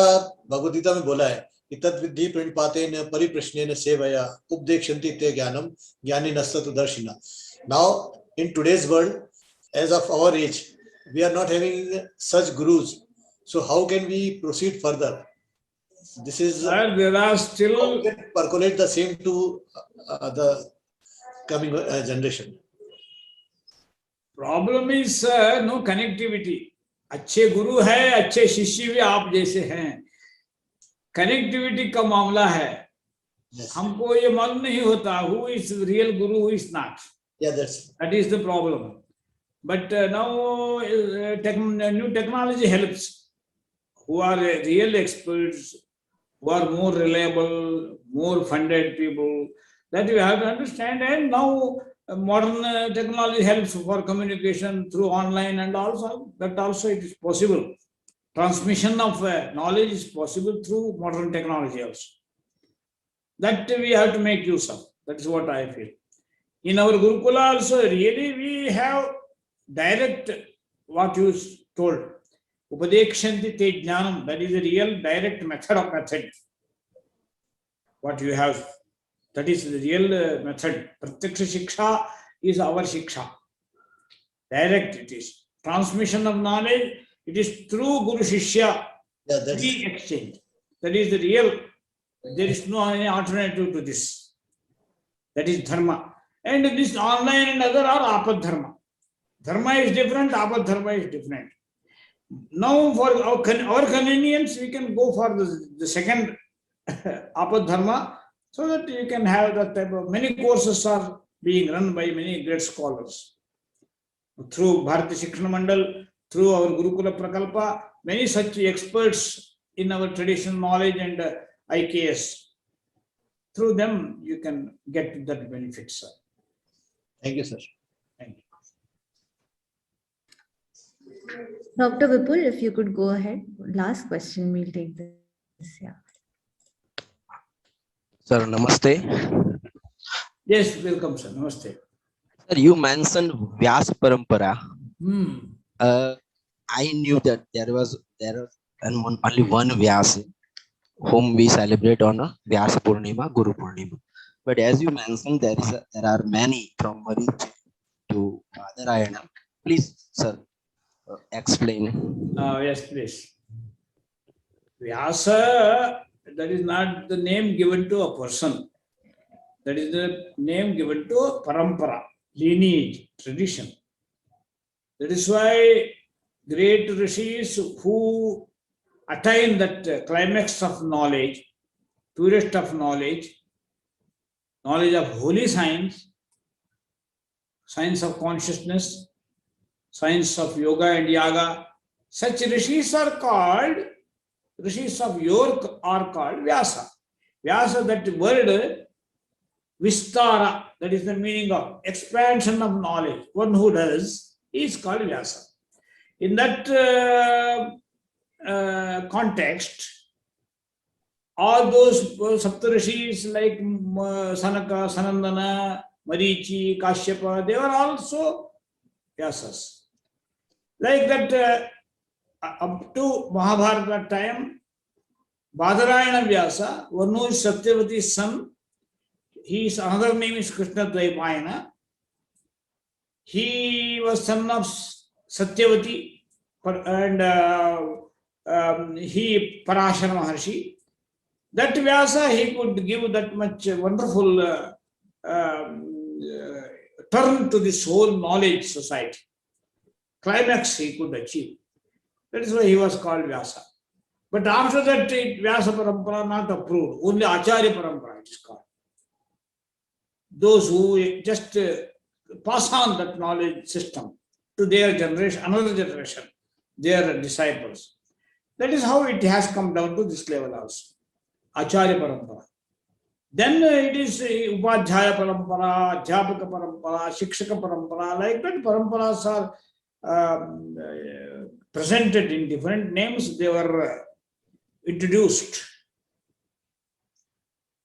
भगवद गीता में बोला है कि तद्विद्धि प्रणिपातेन परिप्रश्नेन सेवया उपदेक्षन्ति ते ज्ञानम ज्ञानी नस्तु दर्शिना। Now in today's world, as of our age, we are not having such gurus. So how can we proceed further? This is there are still percolate the same to the coming generation. Problem is no connectivity. अच्छे गुरु है, अच्छे शिष्य भी आप जैसे हैं, connectivity का मामला है। हमको ये मालूम नहीं होता who is real guru, who is not. Yeah, that is the problem. But now new technology helps. Who are real experts, who are more reliable, more funded people, that we have to understand. And now modern technology helps for communication through online, and also that also it is possible. Transmission of knowledge is possible through modern technology also. That we have to make use of. That is what I feel. In our Gurukula also, really we have direct what you told. Upadekshanti te jnanam, that is a real direct method. What you have, that is the real method. Pratyaksha Shiksha is our Shiksha. Direct it is. Transmission of knowledge, it is through Guru Shishya. We exchange. That is the real. There is no any alternative to this. That is dharma. And this online and other are apad dharma. Dharma is different, apad dharma is different. Now for our convenience, we can go for the second apad dharma, so that you can have that type of, many courses are being run by many great scholars. Through Bhartiya Shikshan Mandal, through our Gurukula Prakalpa, many such experts in our traditional knowledge and IKS. Through them, you can get that benefit, sir. Thank you, sir. Thank you. Dr. Vipul, if you could go ahead. Last question, we'll take this. Yeah. Sir, namaste. Yes, welcome, sir. Namaste. Sir, you mentioned Vyasa Parampara. I knew that there was only one Vyasa whom we celebrate on Vyasa Purnima, Guru Purnima. But as you mentioned, there are many from Marichi to Badarayana. Please, sir, explain. Yes, please. Vyasa, that is not the name given to a person. That is the name given to a parampara, lineage, tradition. That is why great rishis who attain that climax of knowledge, purest of knowledge, knowledge of holy science, science of consciousness, science of yoga and yaga, such rishis are called, rishis of yoga are called Vyasa. Vyasa, that word, Vistara, that is the meaning of expansion of knowledge. One who does is called Vyasa. In that context, all those Saptarishis like Sanaka, Sanandana, Marichi, Kashyapa, they were also Vyasas. Like that, up to Mahabharata time, Badarayana Vyasa, one who is Satyavati's son, his another name is Krishna Dvaipayana. He was son of Satyavati and he Parashara Maharshi. That Vyasa, he could give that much wonderful turn to this whole knowledge society. Climax he could achieve. That is why he was called Vyasa. But after that, Vyasa Parampara not approved. Only Acharya Parampara it is called. Those who just pass on that knowledge system to their generation, another generation, their disciples. That is how it has come down to this level also. Acharya Parampara. Then it is Upadhyaya Parampara, Jhapaka Parampara, Shikshaka Parampara. Like that, Paramparas are presented in different names. They were introduced.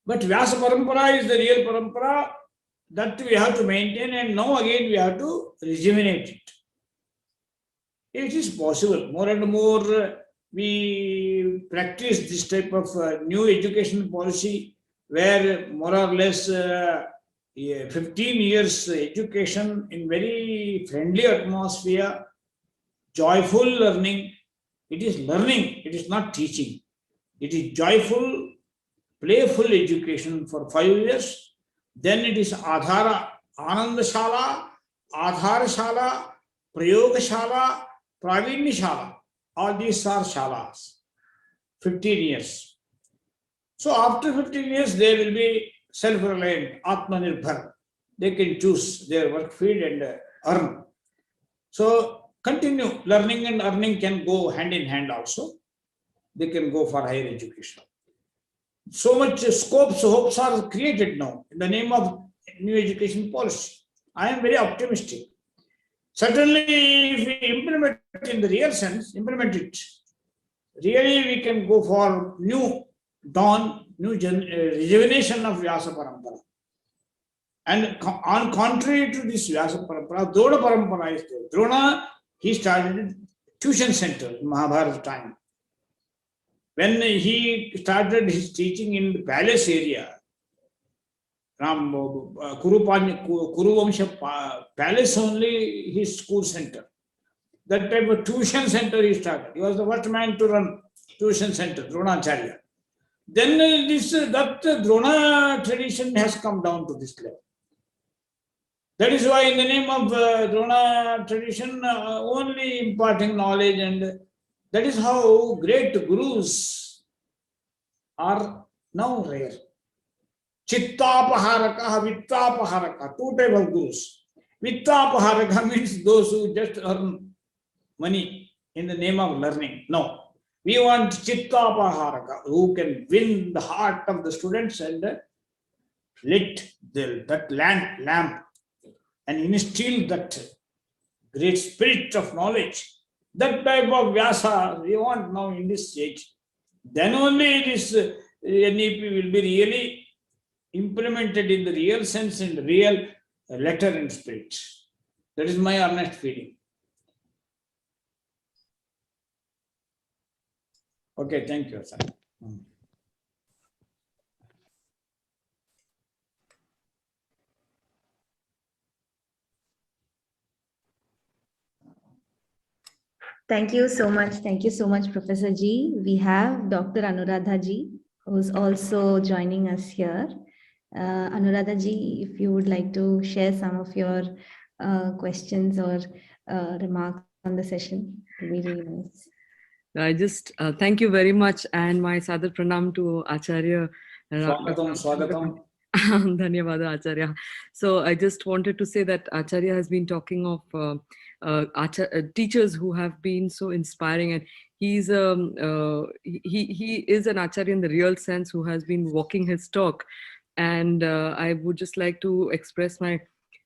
But Vyasa Parampara is the real Parampara that we have to maintain, and now again we have to rejuvenate it. It is possible. More and more we practice this type of new education policy where more or less 15 years education in very friendly atmosphere, joyful learning. It is learning, it is not teaching. It is joyful, playful education for 5 years. Then it is Adhara, Anandashala, Adharashala, Prayogashala, Pravinyashala. All these are shalas. 15 years. So after 15 years, they will be self-reliant, Atmanirbhar. They can choose their work field and earn. So continue. Learning and earning can go hand in hand also. They can go for higher education. So much scopes, hopes are created now in the name of new education policy. I am very optimistic. Certainly, if we implement it in the real sense, implement it, really we can go for new dawn, new rejuvenation of Vyasa Parampara. And on contrary to this Vyasa Parampara, Drona Parampara is there. Drona, he started tuition center in Mahabharata time. When he started his teaching in the palace area, Kuruvamsha palace only his school center. That type of tuition center he started. He was the first man to run tuition center, Dronacharya. Then that Drona tradition has come down to this level. That is why in the name of Drona tradition, only imparting knowledge, and that is how great gurus are now rare. Chittapaharaka, Vittapaharaka, two types of gurus. Vittapaharaka means those who just earn money in the name of learning. No. We want Chittapaharaka, who can win the heart of the students and lit that lamp and instill that great spirit of knowledge. That type of Vyasa we want now in this age. Then only this NEP will be really implemented in the real sense and real letter and spirit. That is my earnest feeling. Okay, thank you, sir. Thank you so much. Thank you so much, Professor G. We have Dr. Anuradha Ji, who's also joining us here. Anuradha Ji, if you would like to share some of your questions or remarks on the session, it would be really nice. I just thank you very much, and my Sadar Pranam to Acharya. Swagatam. Dhanyavada, Acharya. So I just wanted to say that Acharya has been talking of teachers who have been so inspiring, and he is an Acharya in the real sense who has been walking his talk. And I would just like to express my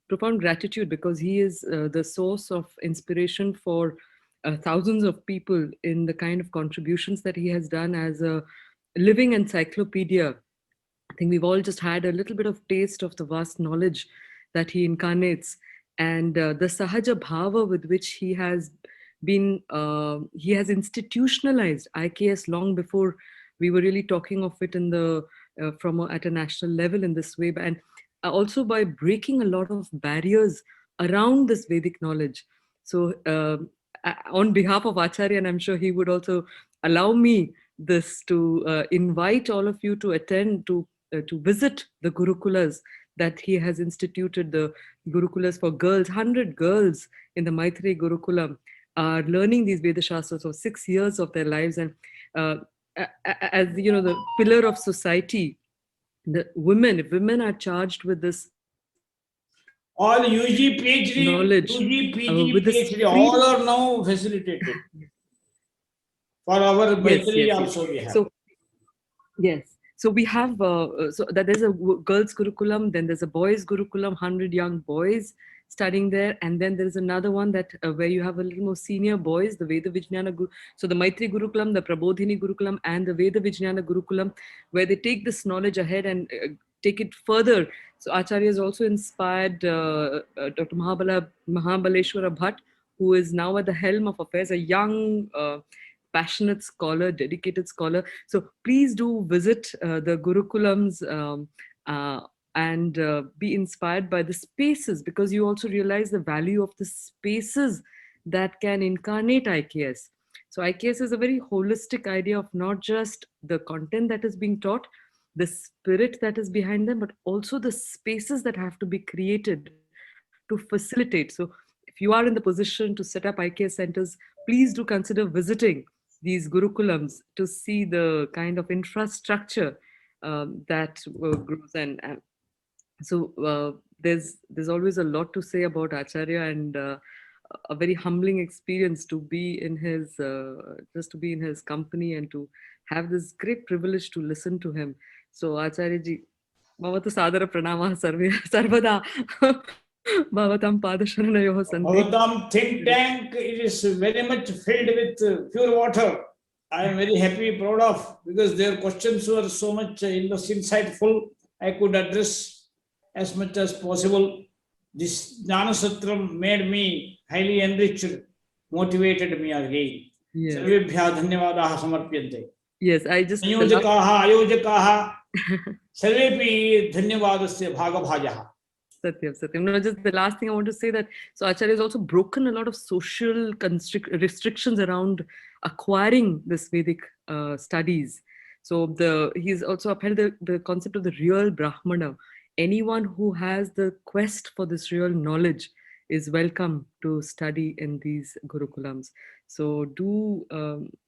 profound gratitude, because he is the source of inspiration for thousands of people in the kind of contributions that he has done as a living encyclopedia. I think we've all just had a little bit of taste of the vast knowledge that he incarnates, and the Sahaja Bhava with which he has been, he has institutionalized IKS long before we were really talking of it in the, at a national level in this way, and also by breaking a lot of barriers around this Vedic knowledge. So on behalf of Acharya, and I'm sure he would also allow me this, to invite all of you to attend, to visit the Gurukulas that he has instituted the Gurukulas for girls. 100 girls in the Maitri Gurukulam are learning these Veda Shastras for 6 years of their lives. And as you know, the pillar of society, the women are charged with this All UG, PhD, knowledge, UG, PG, with this PhD, all are now facilitated. For our Maitri also we have. So, yes. So we have, so that there's a girls Gurukulam, then there's a boys Gurukulam, 100 young boys studying there. And then there's another one that where you have a little more senior boys, the Veda Vijnana Guru. So the Maitri Gurukulam, the Prabodhini Gurukulam, and the Veda Vijnana Gurukulam, where they take this knowledge ahead and take it further. So Acharya has also inspired Dr. Mahabaleshwara Bhat, who is now at the helm of affairs, a young, passionate scholar, dedicated scholar. So please do visit the Gurukulams and be inspired by the spaces, because you also realize the value of the spaces that can incarnate IKS. So IKS is a very holistic idea of not just the content that is being taught, the spirit that is behind them, but also the spaces that have to be created to facilitate. So if you are in the position to set up IKS centers, please do consider visiting these Gurukulams to see the kind of infrastructure that grows. And so there's always a lot to say about Acharya, and a very humbling experience to be in his, just to be in his company and to have this great privilege to listen to him. So Acharya ji, Bhavatu Sadara Pranama Sarvada Bhavatam Padasharanayoho Sante. Bhavatam think tank, it is very much filled with pure water. I am very happy, proud of, because their questions were so much insightful. I could address as much as possible. This Jnana Satram made me highly enriched, motivated me again. Yes. Sarvebhya dhanyavadaha samarpyante. Yes, I just Sanyojakaha, ayojakaha, sarvepi dhanyavadasya bhagabhajaha. Satyam. No, just the last thing I want to say that, so Acharya has also broken a lot of social restrictions around acquiring this Vedic studies. So he's also upheld the concept of the real Brahmana. Anyone who has the quest for this real knowledge is welcome to study in these Gurukulams. So do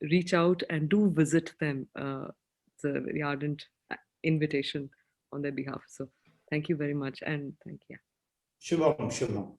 reach out and do visit them. It's a very ardent invitation on their behalf. So thank you very much, and thank you. Shubham, Shubham.